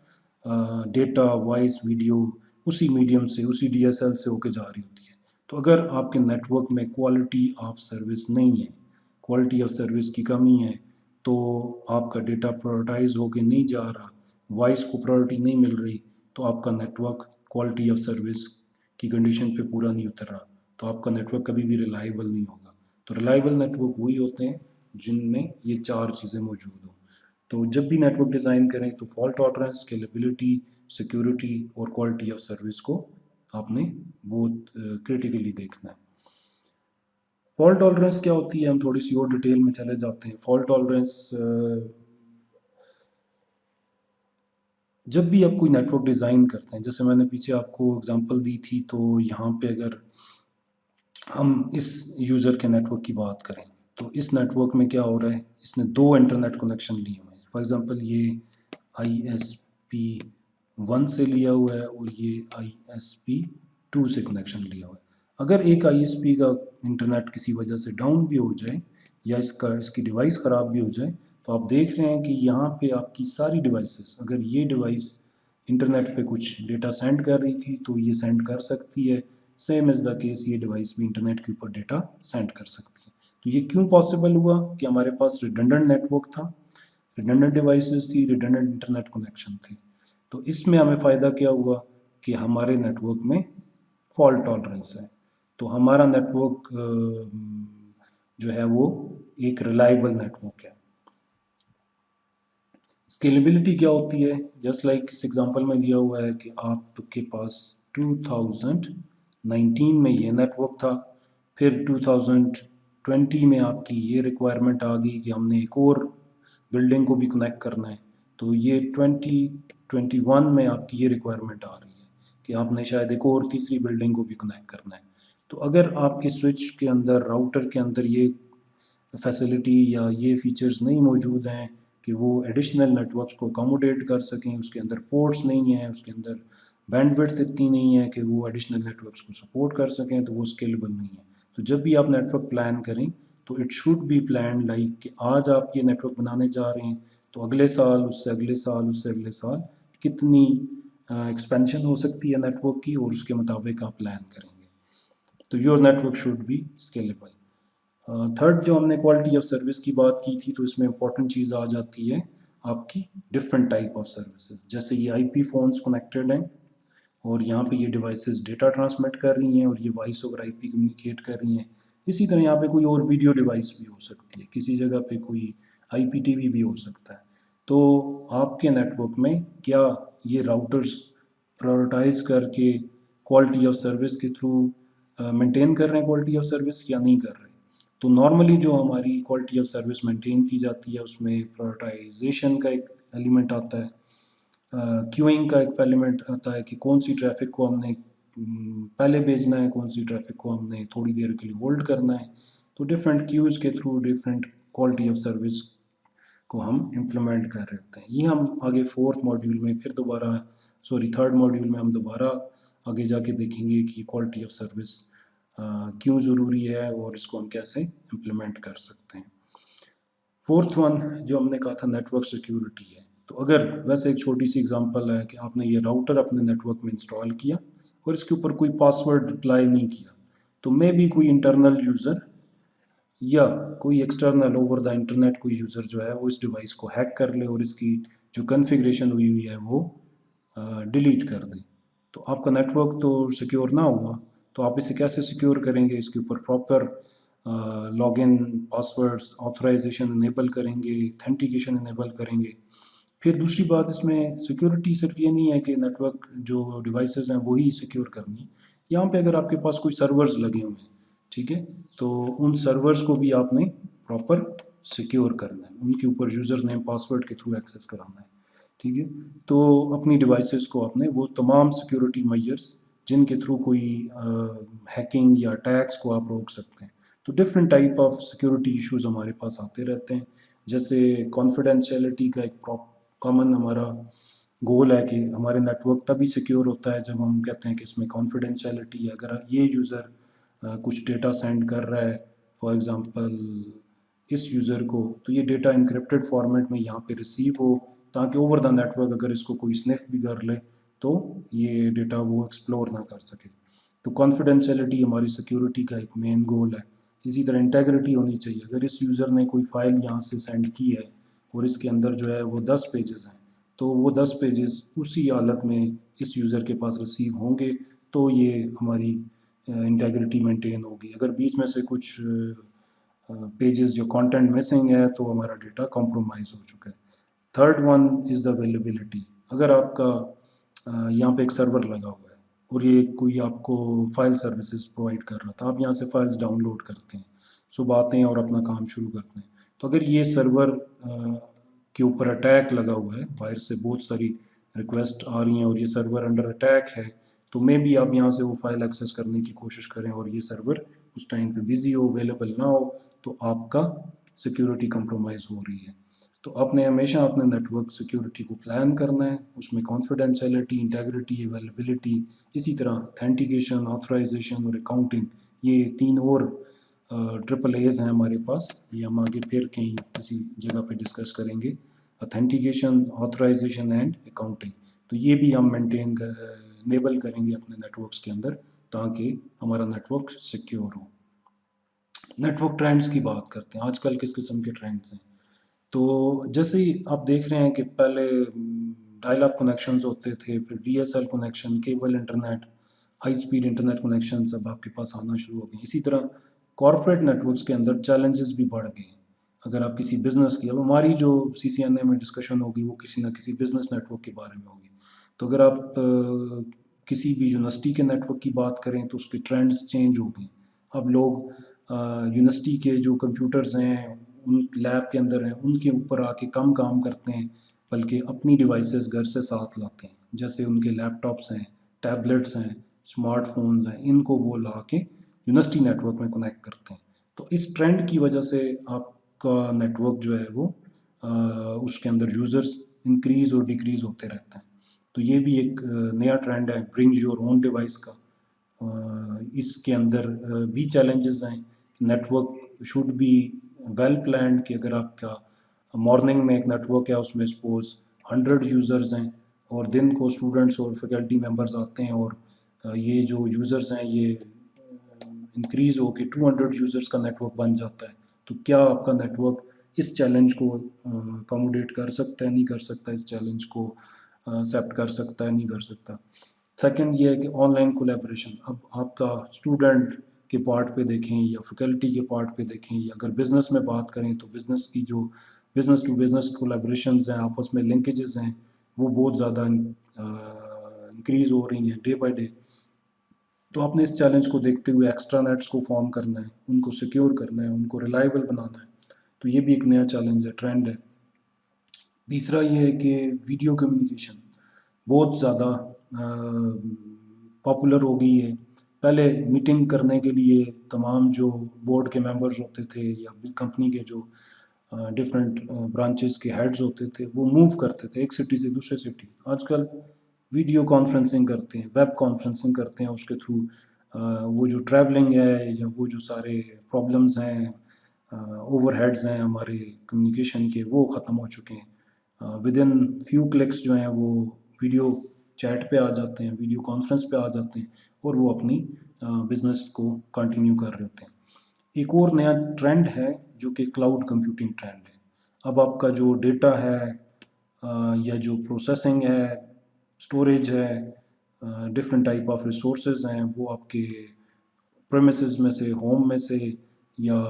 डेटा, वॉइस, वीडियो उसी मीडियम से, उसी DSL से होके जा रही होती है। तो अगर आपके नेटवर्क में क्वालिटी ऑफ सर्विस नहीं है, क्वालिटी ऑफ सर्विस की कमी है, तो आपका डेटा प्रायोरिटाइज होके नहीं जा रहा, वॉइस को प्रायोरिटी नहीं मिल रही, तो आपका नेटवर्क क्वालिटी ऑफ सर्विस की कंडीशन पे पूरा नहीं उतर रहा, तो आपका नेटवर्क कभी भी रिलायबल नहीं होगा। तो रिलायबल नेटवर्क वही होते हैं जिनमें ये 4 चीज़ें मौजूद हों। तो जब भी नेटवर्क डिज़ाइन करें तो फॉल्ट टॉलरेंस, स्केलेबिलिटी, सिक्योरिटी और क्वालिटी ऑफ सर्विस को आपने बहुत क्रिटिकली देखना है। फॉल्ट टॉलरेंस क्या होती है, हम थोड़ी सी और डिटेल में चले जाते हैं। फॉल्ट टॉलरेंस, जब भी आप कोई नेटवर्क डिज़ाइन करते हैं, जैसे मैंने पीछे आपको एग्जांपल दी थी, तो यहाँ पे अगर हम इस यूज़र के नेटवर्क की बात करें तो इस नेटवर्क में क्या हो रहा है, इसने 2 इंटरनेट कनेक्शन लिए हुए हैं। फॉर एग्जांपल ये ISP1 से लिया हुआ है और ये ISP2 से कनेक्शन लिया हुआ है। अगर एक ISP का इंटरनेट किसी वजह से डाउन भी हो जाए या इसकी डिवाइस ख़राब भी हो जाए, तो आप देख रहे हैं कि यहाँ पे आपकी सारी डिवाइसेस, अगर ये डिवाइस इंटरनेट पे कुछ डेटा सेंड कर रही थी तो ये सेंड कर सकती है, सेम इज़ द केस ये डिवाइस भी इंटरनेट के ऊपर डेटा सेंड कर सकती है। तो ये क्यों पॉसिबल हुआ कि हमारे पास रिडंडेंट नेटवर्क था, रिडंडेंट डिवाइसेस थी, रिडंडेंट इंटरनेट कनेक्शन थे। तो इसमें हमें फ़ायदा क्या हुआ कि हमारे नेटवर्क में फॉल्ट टॉलरेंस है, तो हमारा नेटवर्क जो है वो एक रिलायबल नेटवर्क है। स्केलेबिलिटी क्या होती है, जस्ट लाइक इस एग्जांपल में दिया हुआ है कि आपके पास 2019 में ये नेटवर्क था, फिर 2020 में आपकी ये रिक्वायरमेंट आ गई कि हमने एक और बिल्डिंग को भी कनेक्ट करना है, तो ये 2021 में आपकी ये रिक्वायरमेंट आ रही है कि आपने शायद एक और तीसरी बिल्डिंग को भी कनेक्ट करना है। तो अगर आपके स्विच के अंदर, राउटर के अंदर ये फैसिलिटी या ये फीचर्स नहीं मौजूद हैं कि वो एडिशनल नेटवर्क्स को अकोमोडेट कर सकें, उसके अंदर पोर्ट्स नहीं हैं, उसके अंदर बैंडविड्थ इतनी नहीं है कि वो एडिशनल नेटवर्क्स को सपोर्ट कर सकें, तो वो स्केलेबल नहीं है। तो जब भी आप नेटवर्क प्लान करें तो it should B plan like कि आज आप ये नेटवर्क बनाने जा रहे हैं तो अगले साल, उससे अगले साल, उससे अगले साल कितनी एक्सपेंशन हो सकती है नेटवर्क की, और उसके मुताबिक आप प्लान करेंगे। तो your network should be scalable. Third, जो हमने क्वालिटी ऑफ सर्विस की बात की थी, तो इसमें इंपॉर्टेंट चीज़ आ जाती है आपकी डिफरेंट टाइप ऑफ सर्विसेज। जैसे ये IP फ़ोन्स कनेक्टेड हैं और यहाँ पे ये डिवाइसेस डेटा ट्रांसमिट कर रही हैं और ये वॉइस ओवर IP कम्युनिकेट कर रही हैं। इसी तरह यहाँ पे कोई और वीडियो डिवाइस भी हो सकती है, किसी जगह पे कोई IPTV भी हो सकता है। तो आपके नेटवर्क में क्या ये राउटर्स प्रायोरिटाइज करके क्वालिटी ऑफ सर्विस के थ्रू मेंटेन कर रहे हैं क्वालिटी ऑफ सर्विस या नहीं कर रहे? तो नॉर्मली जो हमारी क्वालिटी ऑफ सर्विस मेंटेन की जाती है उसमें प्रायोरिटाइजेशन का एक एलिमेंट आता है, क्यूइंग का एक एलिमेंट आता है कि कौन सी ट्रैफिक को हमने पहले भेजना है, कौन सी ट्रैफिक को हमने थोड़ी देर के लिए होल्ड करना है। तो डिफरेंट क्यूज के through different quality of service को हम इम्प्लीमेंट कर रहे होते हैं। ये हम आगे फोर्थ मॉड्यूल में फिर दोबारा, सॉरी थर्ड मॉड्यूल में हम दोबारा आगे जाके देखेंगे कि क्वालिटी ऑफ सर्विस क्यों ज़रूरी है और इसको हम कैसे इम्प्लीमेंट कर सकते हैं। फोर्थ वन जो हमने कहा था नेटवर्क सिक्योरिटी है। तो अगर वैसे एक छोटी सी एग्जांपल है कि आपने ये राउटर अपने नेटवर्क में इंस्टॉल किया और इसके ऊपर कोई पासवर्ड अप्लाई नहीं किया, तो मे भी कोई इंटरनल यूज़र या कोई एक्सटर्नल ओवर द इंटरनेट कोई यूज़र जो है वो इस डिवाइस को हैक कर ले और इसकी जो कॉन्फ़िगरेशन हुई हुई है वो डिलीट कर दे। तो आपका नेटवर्क तो सिक्योर ना हुआ, तो आप इसे कैसे सिक्योर करेंगे? इसके ऊपर proper login, passwords, authorization enable करेंगे, ऑथेंटिकेशन इनेबल करेंगे। फिर दूसरी बात, इसमें सिक्योरिटी सिर्फ ये नहीं है कि नेटवर्क जो डिवाइसेस हैं वही सिक्योर करनी। यहाँ पे अगर आपके पास कोई सर्वर्स लगे हुए हैं, ठीक है, तो उन सर्वर्स को भी आपने प्रॉपर सिक्योर करना है, उनके ऊपर यूज़र नेम पासवर्ड के थ्रू एक्सेस कराना है, ठीक है। तो अपनी डिवाइसेस को आपने वो तमाम सिक्योरिटी मेजर्स जिनके थ्रू कोई हैकिंग या अटैक्स को आप रोक सकते हैं। तो different type of security issues हमारे पास आते रहते हैं। जैसे कॉन्फिडेंशियलिटी का एक कॉमन हमारा गोल है कि हमारे नेटवर्क तभी सिक्योर होता है जब हम कहते हैं कि इसमें कॉन्फिडेंशियलिटी है। अगर ये यूज़र कुछ डेटा सेंड कर रहा है फॉर एग्ज़ाम्पल इस यूज़र को, तो ये डेटा इंक्रिप्टेड फॉर्मेट में यहाँ पे रिसीव हो, ताकि ओवर द नेटवर्क अगर इसको कोई स्निफ भी कर ले तो ये डेटा वो एक्सप्लोर ना कर सके। तो कॉन्फिडेंशियलिटी हमारी सिक्योरिटी का एक मेन गोल है। इसी तरह इंटेग्रिटी होनी चाहिए। अगर इस यूज़र ने कोई फ़ाइल यहाँ से सेंड की है और इसके अंदर जो है वो 10 पेजेस हैं, तो वो 10 पेजेस उसी हालत में इस यूज़र के पास रिसीव होंगे, तो ये हमारी इंटेग्रिटी मेंटेन होगी। अगर बीच में से कुछ पेजेस जो कंटेंट मिसिंग है तो हमारा डेटा कॉम्प्रोमाइज़ हो चुका है। Third one is the availability. अगर आपका यहाँ पे एक सर्वर लगा हुआ है और ये कोई आपको फाइल सर्विसेज प्रोवाइड कर रहा था, आप यहाँ से फाइल्स डाउनलोड करते हैं, सुबह आते हैं और अपना काम शुरू करते हैं, तो अगर ये सर्वर के ऊपर अटैक लगा हुआ है, बाहर से बहुत सारी रिक्वेस्ट आ रही हैं और ये सर्वर अंडर अटैक है, तो मे बी आप यहाँ से वो फाइल एक्सेस करने की कोशिश करें और ये सर्वर उस टाइम पे बिजी हो, अवेलेबल ना हो, तो आपका सिक्योरिटी कंप्रोमाइज़ हो रही है। तो आपने हमेशा अपने नेटवर्क सिक्योरिटी को प्लान करना है, उसमें कॉन्फिडेंशियलिटी, इंटेग्रिटी, अवेलेबिलिटी, इसी तरह ऑथेंटिकेशन, ऑथराइजेशन और अकाउंटिंग, ये 3 और ट्रिपल एज हैं हमारे पास। ये हम आगे फिर कहीं किसी जगह पे डिस्कस करेंगे। ऑथेंटिकेशन, ऑथराइजेशन एंड अकाउंटिंग, तो ये भी हम मेंटेन इनेबल करेंगे अपने नेटवर्क्स के अंदर ताकि हमारा नेटवर्क सिक्योर हो। नेटवर्क ट्रेंड्स की बात करते हैं, आजकल किस किस्म के ट्रेंड्स हैं। तो जैसे ही आप देख रहे हैं कि पहले डायल अप कनेक्शंस होते थे, फिर DSL connection, cable internet, high speed internet connection सब आपके पास आना शुरू हो गए। इसी तरह कॉरपोरेट नेटवर्क्स के अंदर चैलेंजेस भी बढ़ गए। अगर आप किसी बिज़नेस की, अब हमारी जो सीसीएनए में डिस्कशन होगी वो किसी ना किसी बिज़नेस नेटवर्क के बारे में होगी। तो अगर आप किसी भी यूनिवर्सिटी के नेटवर्क की बात करें तो उसके ट्रेंड्स चेंज हो गए। अब लोग यूनिवर्सिटी के जो कंप्यूटर्स हैं उन लैब के अंदर हैं उनके ऊपर आके कम काम करते हैं, बल्कि अपनी डिवाइसेस घर से साथ लाते हैं। जैसे उनके लैपटॉप्स हैं, टैबलेट्स हैं, स्मार्टफोन्स हैं, इनको वो ला के यूनिवर्सिटी नेटवर्क में कनेक्ट करते हैं। तो इस ट्रेंड की वजह से आपका नेटवर्क जो है वो उसके अंदर यूज़र्स इंक्रीज़ और डिक्रीज़ होते रहते हैं। तो ये भी एक नया ट्रेंड है, ब्रिंग योर ओन डिवाइस का। इसके अंदर भी चैलेंजेस हैं। Network should be well planned, कि अगर आपका मॉर्निंग में एक नेटवर्क है उसमें सपोज 100 यूज़र्स हैं और दिन को स्टूडेंट्स और फैकल्टी मेंबर्स आते हैं और ये जो यूज़र्स हैं ये इंक्रीज़ हो के 200 यूज़र्स का नेटवर्क बन जाता है, तो क्या आपका नेटवर्क इस चैलेंज को अकोमोडेट कर सकता है, नहीं कर सकता, इस चैलेंज को एक्सेप्ट कर सकता है, नहीं कर सकता। सेकंड ये है कि ऑनलाइन कोलैबोरेशन। अब आपका स्टूडेंट के पार्ट पे देखें या फैकल्टी के पार्ट पे देखें या अगर बिज़नेस में बात करें तो बिज़नेस की जो बिज़नेस टू बिज़नेस कोलैबोरेशंस हैं, आपस में लिंकेजेस हैं, वो बहुत ज़्यादा इंक्रीज़ हो रही हैं डे बाय डे। तो आपने इस चैलेंज को देखते हुए एक्स्ट्रा नेट्स को फॉर्म करना है, उनको सिक्योर करना है, उनको रिलायबल बनाना है। तो ये भी एक नया चैलेंज है, ट्रेंड है। तीसरा ये है कि वीडियो कम्युनिकेशन बहुत ज़्यादा पॉपुलर हो गई है। पहले मीटिंग करने के लिए तमाम जो बोर्ड के मेंबर्स होते थे या कंपनी के जो डिफरेंट ब्रांचेस के हेड्स होते थे वो मूव करते थे एक सिटी से दूसरे सिटी। आजकल वीडियो कॉन्फ्रेंसिंग करते हैं, वेब कॉन्फ्रेंसिंग करते हैं, उसके थ्रू वो जो ट्रैवलिंग है या वो जो सारे प्रॉब्लम्स हैं, ओवरहेड्स हैं हमारे कम्युनिकेशन के, वो ख़त्म हो चुके हैं। विद इन फ्यू क्लिक्स जो हैं वो वीडियो चैट पे आ जाते हैं, वीडियो कॉन्फ्रेंस पे आ जाते हैं और वो अपनी बिजनेस को कंटिन्यू कर रहे होते हैं। एक और नया ट्रेंड है जो कि क्लाउड कंप्यूटिंग ट्रेंड है। अब आपका जो डेटा है या जो प्रोसेसिंग है, स्टोरेज है, डिफरेंट टाइप ऑफ रिसोर्सेज हैं, वो आपके प्रेमिसेस में से, होम में से या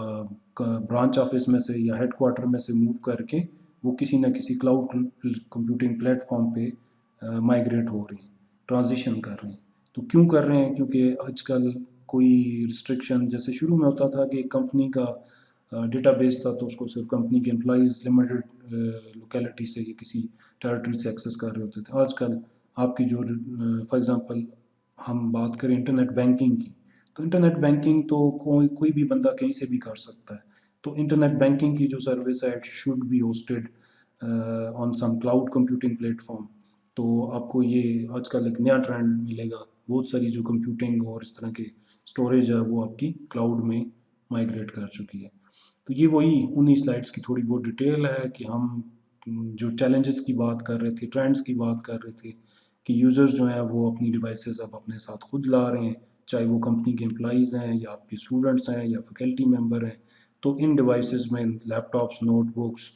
ब्रांच ऑफिस में से या हेडक्वार्टर में से मूव करके वो किसी न किसी क्लाउड कंप्यूटिंग प्लेटफॉर्म पे माइग्रेट हो रही हैं, ट्रांजिशन कर रहे हैं। तो क्यों कर रहे हैं? क्योंकि आजकल कोई रिस्ट्रिक्शन, जैसे शुरू में होता था कि एक कंपनी का डेटाबेस था तो उसको सिर्फ कंपनी के एम्प्लॉइज़ लिमिटेड लोकेलिटी से या किसी टेरिटरी से एक्सेस कर रहे होते थे। आजकल आपकी जो फॉर एग्जांपल हम बात करें इंटरनेट बैंकिंग की, तो इंटरनेट बैंकिंग तो कोई कोई भी बंदा कहीं से भी कर सकता है। तो इंटरनेट बैंकिंग की जो सर्विस है it should be hosted on some cloud computing platform. तो आपको ये आजकल एक नया ट्रेंड मिलेगा, बहुत सारी जो कंप्यूटिंग और इस तरह के स्टोरेज है वो आपकी क्लाउड में माइग्रेट कर चुकी है। तो ये वही उन्हीं स्लाइड्स की थोड़ी बहुत डिटेल है कि हम जो चैलेंजेस की बात कर रहे थे, ट्रेंड्स की बात कर रहे थे कि यूज़र्स जो हैं वो अपनी डिवाइसेस अब अपने साथ खुद ला रहे हैं, चाहे वो कंपनी के एम्प्लॉइज़ हैं या आपके स्टूडेंट्स हैं या फैकल्टी मेंबर हैं। तो इन डिवाइसेस में लैपटॉप्स, नोटबुक्स,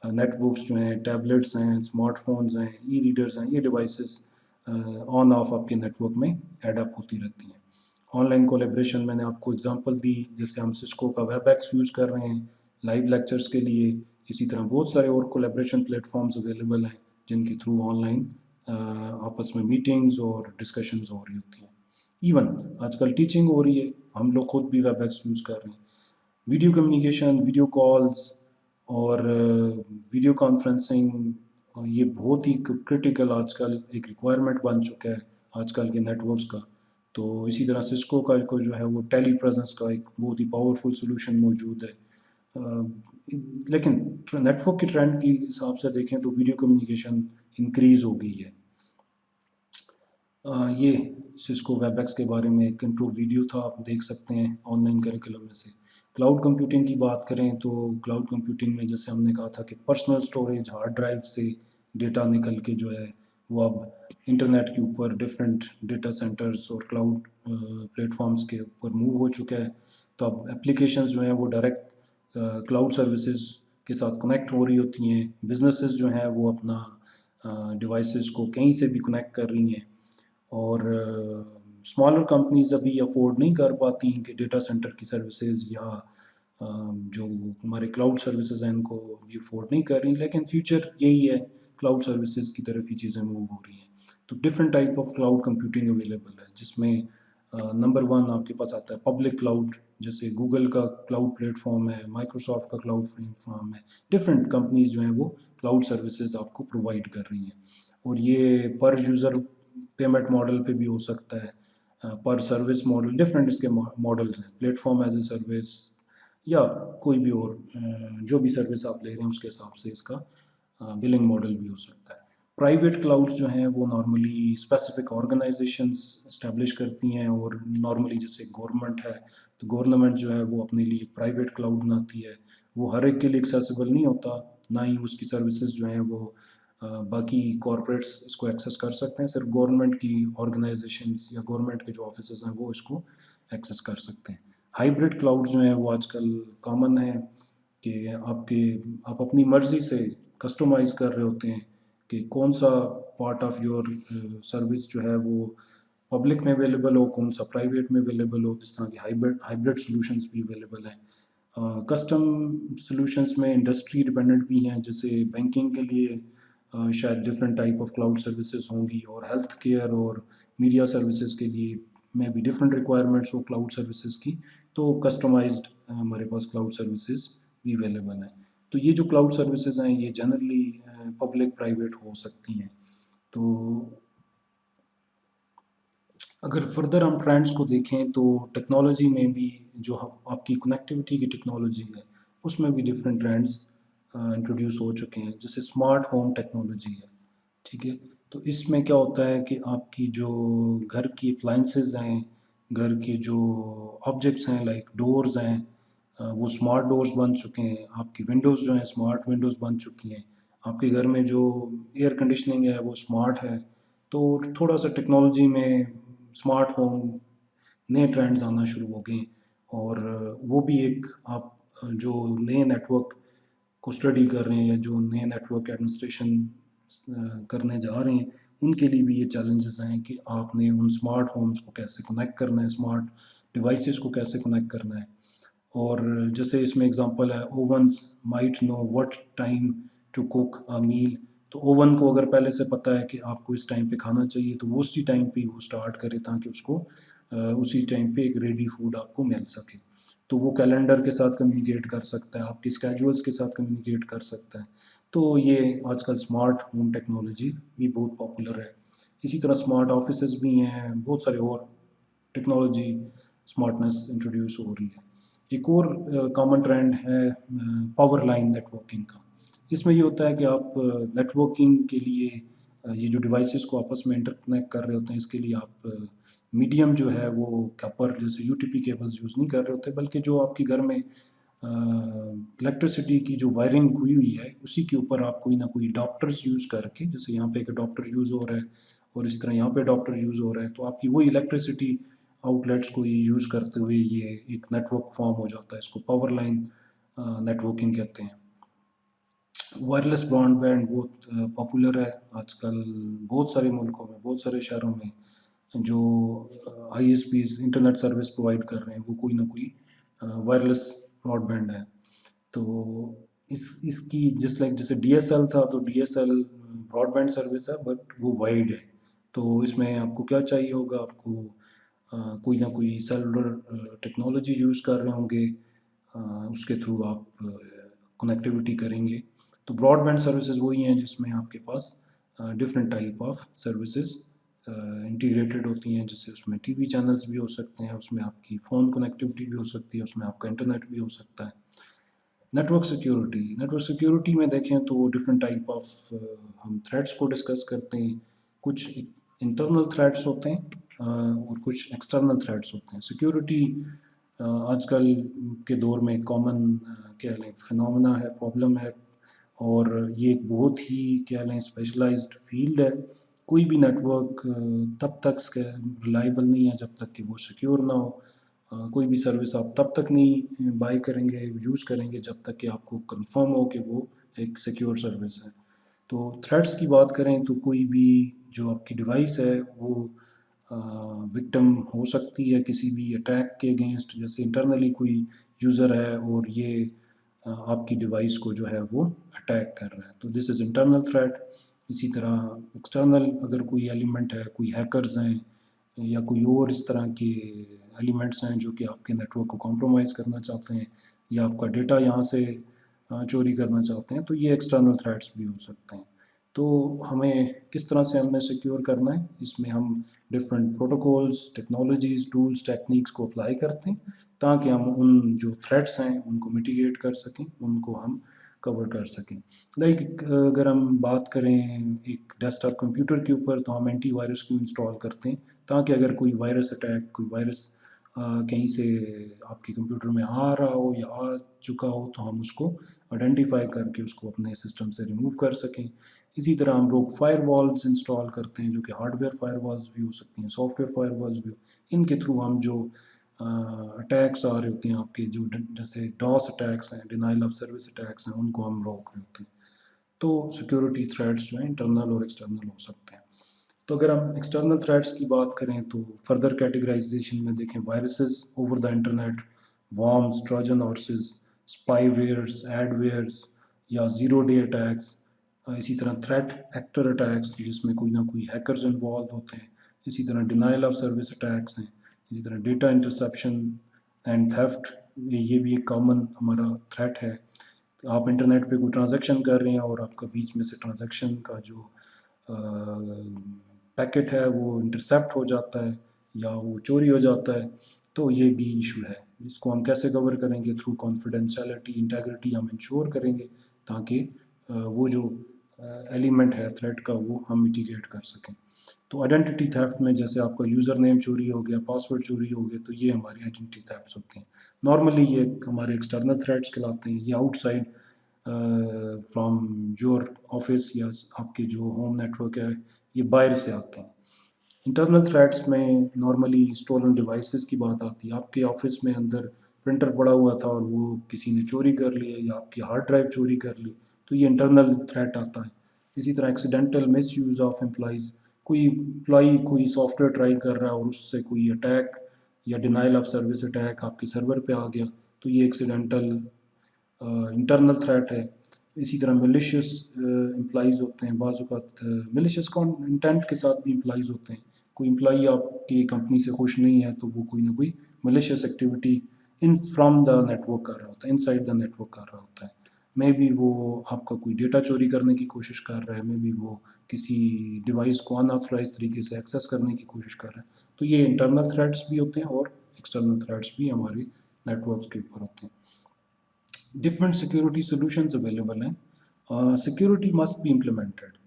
नेटबुक्स जो हैं, टैबलेट्स हैं, स्मार्टफोन्स हैं, ई रीडर्स हैं, ये डिवाइसेस ऑन ऑफ आपके नेटवर्क में एड अप होती रहती हैं। ऑनलाइन कोलैबोरेशन मैंने आपको एग्जांपल दी, जैसे हम सिस्को का वेबएक्स यूज़ कर रहे हैं लाइव लेक्चर्स के लिए। इसी तरह बहुत सारे और कोलैबोरेशन प्लेटफॉर्म्स अवेलेबल हैं जिनके थ्रू ऑनलाइन आपस में मीटिंग्स और डिस्कशंस हो रही होती हैं। इवन आजकल टीचिंग हो रही है, हम लोग खुद भी वेबएक्स यूज़ कर रहे हैं। वीडियो कम्युनिकेशन, वीडियो कॉल्स और वीडियो कॉन्फ्रेंसिंग, ये बहुत ही क्रिटिकल आजकल एक रिक्वायरमेंट बन चुका है आजकल के नेटवर्क्स का। तो इसी तरह सिस्को का को जो है वो टेली प्रेजेंस का एक बहुत ही पावरफुल सॉल्यूशन मौजूद है। लेकिन नेटवर्क के ट्रेंड के हिसाब से देखें तो वीडियो कम्युनिकेशन इंक्रीज़ हो गई है। ये सिस्को वेबएक्स के बारे में एक इंट्रो वीडियो था, आप देख सकते हैं ऑनलाइन करिकुलम में से। क्लाउड कंप्यूटिंग की बात करें तो क्लाउड कंप्यूटिंग में जैसे हमने कहा था कि पर्सनल स्टोरेज हार्ड ड्राइव से डेटा निकल के जो है वो अब इंटरनेट के ऊपर डिफरेंट डेटा सेंटर्स और क्लाउड प्लेटफॉर्म्स के ऊपर मूव हो चुका है। तो अब एप्लीकेशंस जो हैं वो डायरेक्ट क्लाउड सर्विसेज के साथ कनेक्ट हो रही होती हैं। बिजनेसेस जो हैं वो अपना डिवाइसेस को कहीं से भी कनेक्ट कर रही हैं और स्मॉलर कंपनीज अभी अफोर्ड नहीं कर पाती कि डेटा सेंटर की सर्विसेज या जो हमारे क्लाउड सर्विसेज हैं इनको भी अफोर्ड नहीं कर रही, लेकिन फ्यूचर यही है, क्लाउड सर्विसेज की तरफ ही चीज़ें मूव हो रही हैं। तो different type of cloud computing available है जिसमें नंबर वन आपके पास आता है पब्लिक क्लाउड, जैसे गूगल का क्लाउड प्लेटफॉर्म है, माइक्रोसॉफ्ट का क्लाउड प्लेटफॉर्म है। डिफरेंट कंपनीज जो हैं वो क्लाउड सर्विसेज आपको प्रोवाइड कर रही हैं और ये पर यूज़र पेमेंट मॉडल पे भी हो सकता है, पर सर्विस मॉडल, डिफरेंट इसके मॉडल्स हैं, प्लेटफॉर्म एज ए सर्विस या कोई भी और जो भी सर्विस आप ले रहे हैं उसके हिसाब से इसका बिलिंग मॉडल भी हो सकता है। प्राइवेट क्लाउड्स जो हैं वो नॉर्मली स्पेसिफिक ऑर्गेनाइजेशंस इस्टेब्लिश करती हैं और नॉर्मली जैसे गवर्नमेंट है तो गवर्नमेंट जो है वो अपने लिए प्राइवेट क्लाउड बनाती है। वो हर एक के लिए एक्सेसिबल नहीं होता, ना ही उसकी सर्विसेज जो हैं वो बाकी कॉरपोरेट्स इसको एक्सेस कर सकते हैं। सिर्फ गवर्नमेंट की ऑर्गेनाइजेशंस या गवर्नमेंट के जो ऑफिसेज हैं वो इसको एक्सेस कर सकते हैं। हाइब्रिड क्लाउड जो हैं वो आजकल कॉमन है कि आप अपनी मर्ज़ी से कस्टमाइज़ कर रहे होते हैं कि कौन सा पार्ट ऑफ योर सर्विस जो है वो पब्लिक में अवेलेबल हो, कौन सा प्राइवेट में अवेलेबल हो। जिस तरह की हाइब्रिड हाइब्रिड सॉल्यूशंस भी अवेलेबल हैं। कस्टम सॉल्यूशंस में इंडस्ट्री डिपेंडेंट भी हैं, जैसे बैंकिंग के लिए शायद different type of cloud services होंगी और हेल्थ केयर और मीडिया सर्विसेज के लिए में भी डिफरेंट रिक्वायरमेंट्स हो क्लाउड सर्विसेज की, तो कस्टमाइज्ड हमारे पास क्लाउड सर्विसेज भी अवेलेबल हैं। तो ये जो क्लाउड सर्विसेज हैं ये जनरली पब्लिक प्राइवेट हो सकती हैं। तो अगर फर्दर हम ट्रेंड्स को देखें तो टेक्नोलॉजी में भी जो आपकी कनेक्टिविटी की टेक्नोलॉजी है उसमें भी डिफरेंट ट्रेंड्स इंट्रोड्यूस हो चुके हैं, जैसे स्मार्ट होम टेक्नोलॉजी है। ठीक है, तो इसमें क्या होता है कि आपकी जो घर की अप्लाइंसेस हैं, घर के जो ऑब्जेक्ट्स हैं लाइक डोर्स हैं, वो स्मार्ट डोर्स बन चुके हैं, आपकी विंडोज़ जो हैं स्मार्ट विंडोज़ बन चुकी हैं, आपके घर में जो एयर कंडीशनिंग है वो स्मार्ट है। तो थोड़ा सा टेक्नोलॉजी में स्मार्ट होम नए ट्रेंड्स आना शुरू हो गए, और वो भी एक आप जो नए नेटवर्क को स्टडी कर रहे हैं या जो नए नेटवर्क एडमिनिस्ट्रेशन करने जा रहे हैं उनके लिए भी ये चैलेंजेस हैं कि आपने उन स्मार्ट होम्स को कैसे कनेक्ट करना है, स्मार्ट डिवाइसेस को कैसे कनेक्ट करना है। और जैसे इसमें एग्जांपल है, ovens might know what time to cook a meal. तो ओवन को अगर पहले से पता है कि आपको इस टाइम पे खाना चाहिए तो वो उसी टाइम पे वो स्टार्ट करे ताकि उसको उसी टाइम पे एक रेडी फूड आपको मिल सके। तो वो कैलेंडर के साथ कम्युनिकेट कर सकता है, आपके स्केड्यूल्स के साथ कम्युनिकेट कर सकता है। तो ये आजकल स्मार्ट होम टेक्नोलॉजी भी बहुत पॉपुलर है। इसी तरह स्मार्ट ऑफिसेज भी हैं, बहुत सारे और टेक्नोलॉजी स्मार्टनेस इंट्रोड्यूस हो रही है। एक और कॉमन ट्रेंड है पावर लाइन नेटवर्किंग का। इसमें ये होता है कि आप नेटवर्किंग के लिए ये जो डिवाइसेस को आपस में इंटरकनेक्ट कर रहे होते हैं इसके लिए आप मीडियम जो है वो कॉपर जैसे यूटीपी केबल्स यूज़ नहीं कर रहे होते, बल्कि जो आपके घर में इलेक्ट्रिसिटी की जो वायरिंग हुई हुई है उसी के ऊपर आप कोई ना कोई अडॉप्टर्स यूज़ करके, जैसे यहाँ पे एक अडॉप्टर यूज़ हो रहा है और इसी तरह यहाँ पे अडॉप्टर यूज़ हो रहा है, तो आपकी वही इलेक्ट्रिसिटी आउटलेट्स को यूज़ करते हुए ये एक नेटवर्क फॉर्म हो जाता है। इसको पावर लाइन नेटवर्किंग कहते हैं। वायरलेस ब्रॉडबैंड बहुत पॉपुलर है आजकल, बहुत सारे मुल्कों में, बहुत सारे शहरों में जो आईएसपीज इंटरनेट सर्विस प्रोवाइड कर रहे हैं वो कोई ना कोई वायरलेस ब्रॉडबैंड है। तो इस इसकी जस्ट लाइक जैसे डीएसएल था, तो डीएसएल ब्रॉडबैंड सर्विस है बट वो वाइड है। तो इसमें आपको क्या चाहिए होगा, आपको कोई ना कोई सेलुलर टेक्नोलॉजी यूज़ कर रहे होंगे, उसके थ्रू आप कनेक्टिविटी करेंगे। तो ब्रॉडबैंड सर्विसेज वही हैं जिसमें आपके पास different type of services integrated होती हैं, जैसे उसमें टीवी चैनल्स भी हो सकते हैं, उसमें आपकी फ़ोन कनेक्टिविटी भी हो सकती है, उसमें आपका इंटरनेट भी हो सकता है। नेटवर्क सिक्योरिटी में देखें तो डिफरेंट टाइप ऑफ हम थ्रेड्स को डिस्कस करते हैं। कुछ इंटरनल थ्रेड्स होते हैं और कुछ एक्सटर्नल थ्रेड्स होते हैं। सिक्योरिटी आजकल के दौर में कॉमन कह लें फिनोमेना है, प्रॉब्लम है, और ये एक बहुत ही कह लें स्पेशलाइज्ड फील्ड है। कोई भी नेटवर्क तब तक रिलायबल नहीं है जब तक कि वो सिक्योर ना हो। कोई भी सर्विस आप तब तक नहीं बाय करेंगे, यूज़ करेंगे जब तक कि आपको कंफर्म हो कि वो एक सिक्योर सर्विस है। तो थ्रेट्स की बात करें तो कोई भी जो आपकी डिवाइस है वो विक्टिम हो सकती है किसी भी अटैक के अगेंस्ट, जैसे इंटरनली कोई यूज़र है और ये आपकी डिवाइस को जो है वो अटैक कर रहा है, तो दिस इज़ इंटरनल थ्रेट। इसी तरह एक्सटर्नल अगर कोई एलिमेंट है, कोई हैकर्स हैं या कोई और इस तरह के एलिमेंट्स हैं जो कि आपके नेटवर्क को कॉम्प्रोमाइज़ करना चाहते हैं या आपका डेटा यहाँ से चोरी करना चाहते हैं, तो ये एक्सटर्नल थ्रेट्स भी हो सकते हैं। तो हमें किस तरह से हमने सिक्योर करना है, इसमें हम different protocols, technologies, tools, techniques को अप्लाई करते हैं ताकि हम उन जो थ्रेट्स हैं उनको मिटिगेट कर सकें, उनको हम कवर कर सकें। लाइक अगर हम बात करें एक डेस्कटॉप कंप्यूटर के ऊपर, तो हम एंटीवायरस को इंस्टॉल करते हैं ताकि अगर कोई वायरस अटैक, कोई वायरस कहीं से आपके कंप्यूटर में आ रहा हो या आ चुका हो तो हम उसको आइडेंटिफाई करके उसको अपने सिस्टम से रिमूव कर सकें। इसी तरह हम लोग फायरवॉल्स इंस्टॉल करते हैं जो कि हार्डवेयर फायरवॉल्स भी हो सकती हैं, सॉफ्टवेयर फायरवॉल्स भी इनके थ्रू हम जो अटैक्स आ रहे होते हैं आपके, जो जैसे डॉस अटैक्स हैं, डिनाइल ऑफ सर्विस अटैक्स हैं, उनको हम रोक रहे होते हैं। तो सिक्योरिटी थ्रेट्स जो हैं इंटरनल और एक्सटर्नल हो सकते हैं। तो अगर हम एक्सटर्नल थ्रेट्स की बात करें तो फर्दर कैटेगराइजेशन में देखें viruses over the internet, worms, Trojan horses, spywares, adwares या ज़ीरो डे अटैक्स। इसी तरह थ्रेट एक्टर अटैक्स जिसमें कोई ना कोई हैकर्स इन्वॉल्व होते हैं। इसी तरह डिनाइल ऑफ सर्विस अटैक्स हैं। इसी तरह डेटा इंटरसेप्शन एंड थेफ्ट, ये भी एक कॉमन हमारा थ्रेट है। आप इंटरनेट पे कोई ट्रांजैक्शन कर रहे हैं और आपका बीच में से ट्रांजैक्शन का जो पैकेट है वो इंटरसेप्ट हो जाता है या वो चोरी हो जाता है, तो ये भी इशू है, जिसको हम कैसे कवर करेंगे थ्रू कॉन्फिडेंशियलिटी इंटेग्रिटी हम इंश्योर करेंगे, ताकि वो जो एलिमेंट है थ्रेट का वो हम मिटिगेट कर सकें। तो आइडेंटिटी थेफ्ट में जैसे आपका यूज़र नेम चोरी हो गया, पासवर्ड चोरी हो गया, तो ये हमारी आइडेंटिटी थेफ्ट होते हैं। नॉर्मली ये हमारे एक्सटर्नल थ्रेट्स कहलाते हैं, ये आउटसाइड फ्रॉम योर ऑफिस या आपके जो होम नेटवर्क है ये बाहर से आते हैं। इंटरनल थ्रेट्स में नॉर्मली स्टोलन डिवाइसेस की बात आती है, आपके ऑफिस में अंदर प्रिंटर पड़ा हुआ था और वो किसी ने चोरी कर लिया या आपकी हार्ड ड्राइव चोरी कर ली, तो ये इंटरनल थ्रेट आता है। इसी तरह accidental miss use of employees, कोई एम्प्लॉई कोई सॉफ्टवेयर ट्राई कर रहा है और उससे कोई अटैक या डिनाइल ऑफ सर्विस अटैक आपके सर्वर पे आ गया, तो ये एक्सीडेंटल इंटरनल थ्रेट है। इसी तरह मिलिशियस एम्प्लॉइज़ होते हैं, बाज़ औक़ात मिलिशियस इंटेंट के साथ भी एम्प्लॉइज़ होते हैं। कोई एम्प्लॉई आपकी कंपनी से खुश नहीं है तो वो कोई ना कोई malicious activity in from the network कर रहा होता है, इनसाइड द नेटवर्क कर रहा होता है। मे बी वो आपका कोई डेटा चोरी करने की कोशिश कर रहा है, मे बी वो किसी डिवाइस को अनऑथराइज तरीके से एक्सेस करने की कोशिश कर रहा है। तो ये इंटरनल थ्रेट्स भी होते हैं और एक्सटर्नल थ्रेट्स भी हमारे नेटवर्क के ऊपर होते हैं। डिफरेंट सिक्योरिटी सॉल्यूशंस अवेलेबल हैं। Security must be implemented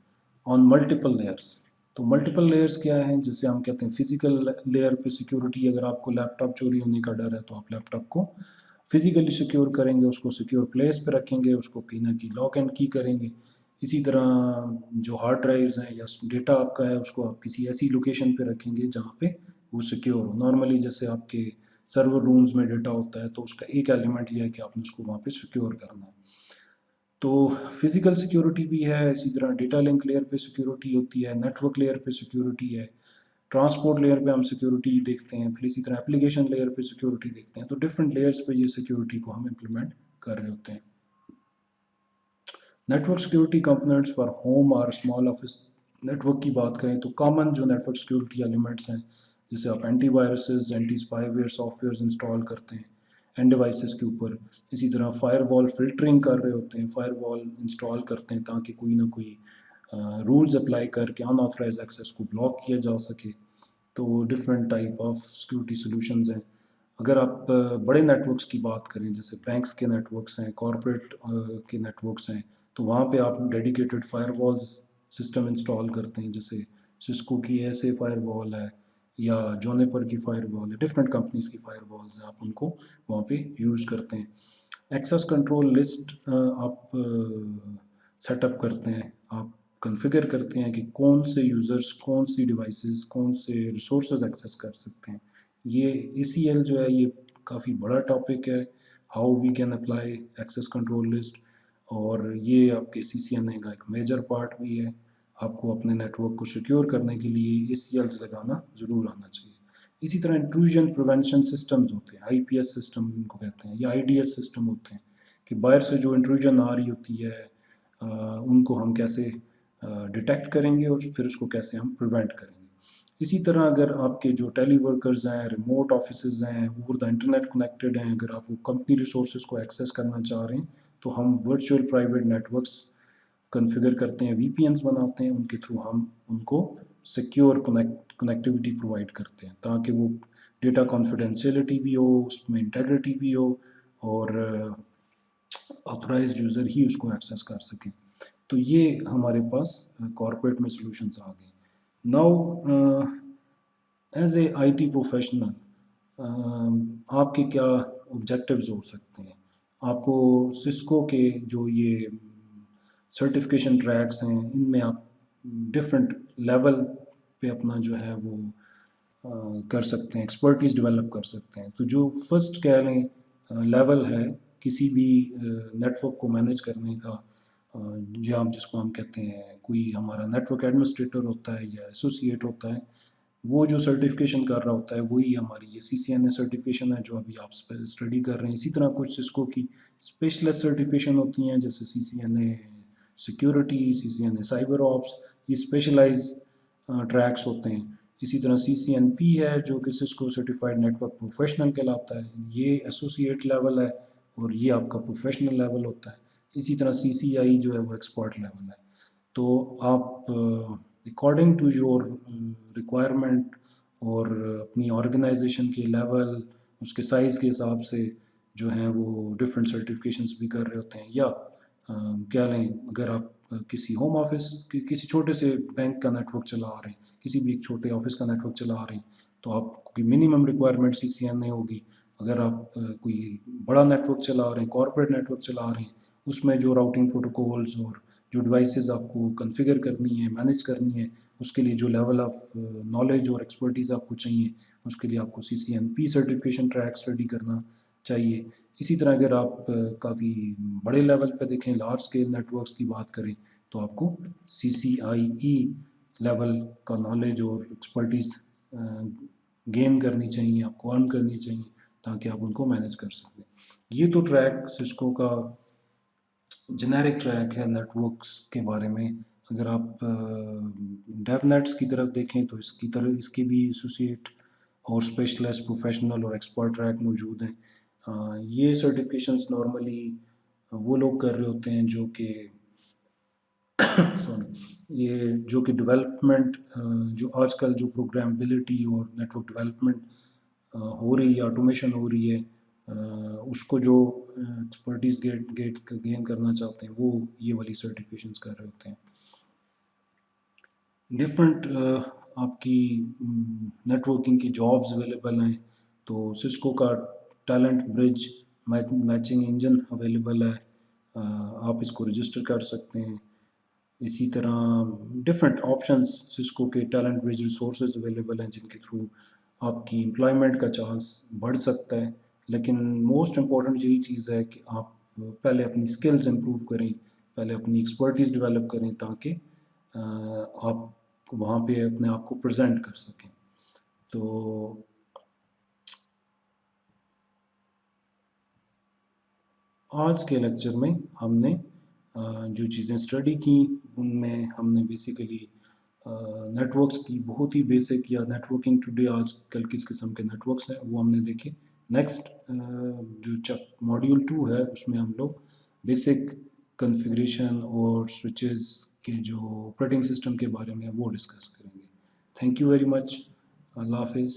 on multiple layers. तो मल्टीपल लेयर्स क्या हैं, जैसे हम कहते हैं फिजिकल लेयर पे सिक्योरिटी, अगर आपको लैपटॉप चोरी होने का डर है तो आप लैपटॉप को फिजिकली सिक्योर करेंगे, उसको सिक्योर प्लेस पे रखेंगे, उसको कहीं ना कहीं लॉक एंड की करेंगे। इसी तरह जो हार्ड ड्राइव्स हैं या डेटा आपका है उसको आप किसी ऐसी लोकेशन पे रखेंगे जहाँ पे वो सिक्योर हो। नॉर्मली जैसे आपके सर्वर रूम्स में डेटा होता है तो उसका एक एलिमेंट यह है कि आपने उसको वहाँ पे सिक्योर करना है। तो फिजिकल सिक्योरिटी भी है, इसी तरह डेटा लिंक लेयर पे सिक्योरिटी होती है, नेटवर्क लेयर पे सिक्योरिटी है, ट्रांसपोर्ट लेयर पे हम सिक्योरिटी देखते हैं, फिर इसी तरह एप्लीकेशन लेयर पे सिक्योरिटी देखते हैं। तो डिफरेंट लेयर्स पे ये सिक्योरिटी को हम इम्प्लीमेंट कर रहे होते हैं। Network security components for home और स्मॉल ऑफिस नेटवर्क की बात करें तो कॉमन जो नेटवर्क सिक्योरिटी एलिमेंट्स हैं, जैसे आप antiviruses, anti spyware software install करते हैं एंड डिवाइसेस के ऊपर। इसी तरह फायरवॉल फिल्टरिंग कर रहे होते हैं, फायरवॉल इंस्टॉल करते हैं ताकि कोई ना कोई रूल्स अप्लाई करके अनऑथराइज एक्सेस को ब्लॉक किया जा सके। तो different type of security solutions हैं। अगर आप बड़े नेटवर्क्स की बात करें, जैसे बैंक्स के नेटवर्क्स हैं, कॉरपोरेट के नेटवर्क्स हैं, तो वहाँ पे आप डेडिकेटेड फायरवॉल्स सिस्टम इंस्टॉल करते हैं, जैसे सिस्को की ऐसे फायरवॉल है या जोनेपर की फायरवॉल है, डिफरेंट कंपनीज की फायरवॉल्स हैं, आप उनको वहाँ पे यूज़ करते हैं। एक्सेस कंट्रोल लिस्ट आप सेटअप करते हैं, आप कॉन्फ़िगर करते हैं कि कौन से यूज़र्स, कौन सी डिवाइसेस, कौन से रिसोर्सेज एक्सेस कर सकते हैं। ये ACL जो है ये काफ़ी बड़ा टॉपिक है, how we can apply access control list, और ये आपके CCNA का एक मेजर पार्ट भी है। आपको अपने नेटवर्क को सिक्योर करने के लिए ACLs लगाना ज़रूर आना चाहिए। इसी तरह इंट्रूजन प्रिवेंशन सिस्टम्स होते हैं, IPS सिस्टम इनको कहते हैं, या IDS सिस्टम होते हैं, कि बाहर से जो इंट्रूजन आ रही होती है उनको हम कैसे डिटेक्ट करेंगे और फिर उसको कैसे हम प्रिवेंट करेंगे। इसी तरह अगर आपके जो टेली वर्कर्स हैं, रिमोट ऑफिसेज हैं, ओवर द इंटरनेट कनेक्टेड हैं, अगर आप वो कंपनी रिसोर्सेज को एक्सेस करना चाह रहे हैं तो हम वर्चुअल प्राइवेट नेटवर्क्स कॉन्फ़िगर करते हैं, VPNs बनाते हैं, उनके थ्रू हम उनको सिक्योर कनेक्टिविटी प्रोवाइड करते हैं ताकि वो डेटा कॉन्फिडेंशियलिटी भी हो, उसमें इंटेग्रिटी भी हो और ऑथराइज्ड यूज़र ही उसको एक्सेस कर सकें। तो ये हमारे पास कॉर्पोरेट में सॉल्यूशंस आ गए। Now as a IT professional आपके क्या ऑब्जेक्टिव्स हो सकते हैं। आपको सिस्को के जो ये सर्टिफिकेशन ट्रैक्स हैं इनमें आप डिफरेंट लेवल पे अपना जो है वो कर सकते हैं, एक्सपर्टीज़ डेवलप कर सकते हैं। तो जो फर्स्ट कह लें लेवल है किसी भी नेटवर्क को मैनेज करने का, जो आप जिसको हम कहते हैं कोई हमारा नेटवर्क एडमिनिस्ट्रेटर होता है या एसोसिएट होता है, वो जो सर्टिफिकेशन कर रहा होता है वही हमारी ये CCNA सर्टिफिकेशन है जो अभी आप स्टडी कर रहे हैं। इसी तरह कुछ सिस्को की स्पेशलिस्ट सर्टिफिकेशन होती हैं, जैसे CCNA security, CCNA cyber ops, ये स्पेशलाइज ट्रैक्स होते हैं। इसी तरह CCNP है जो कि सिस्को सर्टिफाइड नेटवर्क प्रोफेशनल कहलाता है, ये एसोसिएट लेवल है और ये आपका प्रोफेशनल लेवल होता है। इसी तरह CCI जो है वो एक्सपर्ट लेवल है। तो आप अकॉर्डिंग टू योर रिक्वायरमेंट और अपनी ऑर्गेनाइजेशन के लेवल, उसके साइज़ के हिसाब से जो हैं वो डिफरेंट सर्टिफिकेशंस भी कर रहे होते हैं। या क्या लें, अगर आप किसी होम ऑफिस किसी छोटे से बैंक का नेटवर्क चला आ रहे हैं, किसी भी एक छोटे ऑफिस का नेटवर्क चला आ रहे हैं, तो आपकी मिनिमम रिक्वायरमेंट CCNA होगी। अगर आप कोई बड़ा नेटवर्क चला आ रहे हैं, कॉर्पोरेट नेटवर्क चला आ रहे हैं, उसमें जो राउटिंग प्रोटोकॉल्स और जो डिवाइसेस आपको कॉन्फ़िगर करनी है, मैनेज करनी है, उसके लिए जो लेवल ऑफ नॉलेज और एक्सपर्टीज़ आपको चाहिए, उसके लिए आपको CCNP सर्टिफिकेशन ट्रैक स्टडी करना चाहिए। इसी तरह अगर आप काफ़ी बड़े लेवल पे देखें, लार्ज स्केल नेटवर्क्स की बात करें, तो आपको CCIE लेवल का नॉलेज और एक्सपर्टीज़ गेन करनी चाहिए, आपको अर्न करनी चाहिए, ताकि आप उनको मैनेज कर सकें। ये तो ट्रैक सिस्को का जेनेरिक ट्रैक है नेटवर्क्स के बारे में। अगर आप डेवनेट्स की तरफ देखें तो इसकी भी एसोसिएट और स्पेशलिस्ट, प्रोफेशनल और एक्सपर्ट ट्रैक मौजूद हैं। ये सर्टिफिकेशंस नॉर्मली वो लोग कर रहे होते हैं जो कि सॉरी, ये जो कि डेवलपमेंट, जो आजकल जो प्रोग्रामेबिलिटी और नेटवर्क डेवलपमेंट हो रही है, ऑटोमेशन हो रही है, उसको जो एक्सपर्टीज़ गेन करना चाहते हैं, वो ये वाली सर्टिफिकेशंस कर रहे होते हैं। डिफरेंट आपकी नेटवर्किंग की जॉब्स अवेलेबल हैं। तो सिस्को का talent bridge matching engine available है, आप इसको रजिस्टर कर सकते हैं। इसी तरह डिफरेंट ऑप्शंस सिस्को के टैलेंट ब्रिज रिसोर्सेज अवेलेबल हैं, जिनके थ्रू आपकी एम्प्लॉयमेंट का चांस बढ़ सकता है। लेकिन मोस्ट इम्पॉर्टेंट यही चीज़ है कि आप पहले अपनी स्किल्स इम्प्रूव करें, पहले अपनी एक्सपर्टीज़ डेवलप करें, ताकि आप वहाँ पे अपने आप को प्रेजेंट कर सकें। तो आज के लेक्चर में हमने जो चीज़ें स्टडी की, उनमें हमने बेसिकली नेटवर्क्स की बहुत ही बेसिक, या नेटवर्किंग टुडे आज कल किस किस्म के नेटवर्क्स हैं वो हमने देखे। नेक्स्ट जो मॉड्यूल 2 है, उसमें हम लोग बेसिक कॉन्फ़िगरेशन और स्विचेस के जो ऑपरेटिंग सिस्टम के बारे में वो डिस्कस करेंगे। Thank you very much. अल्लाह हाफिज़।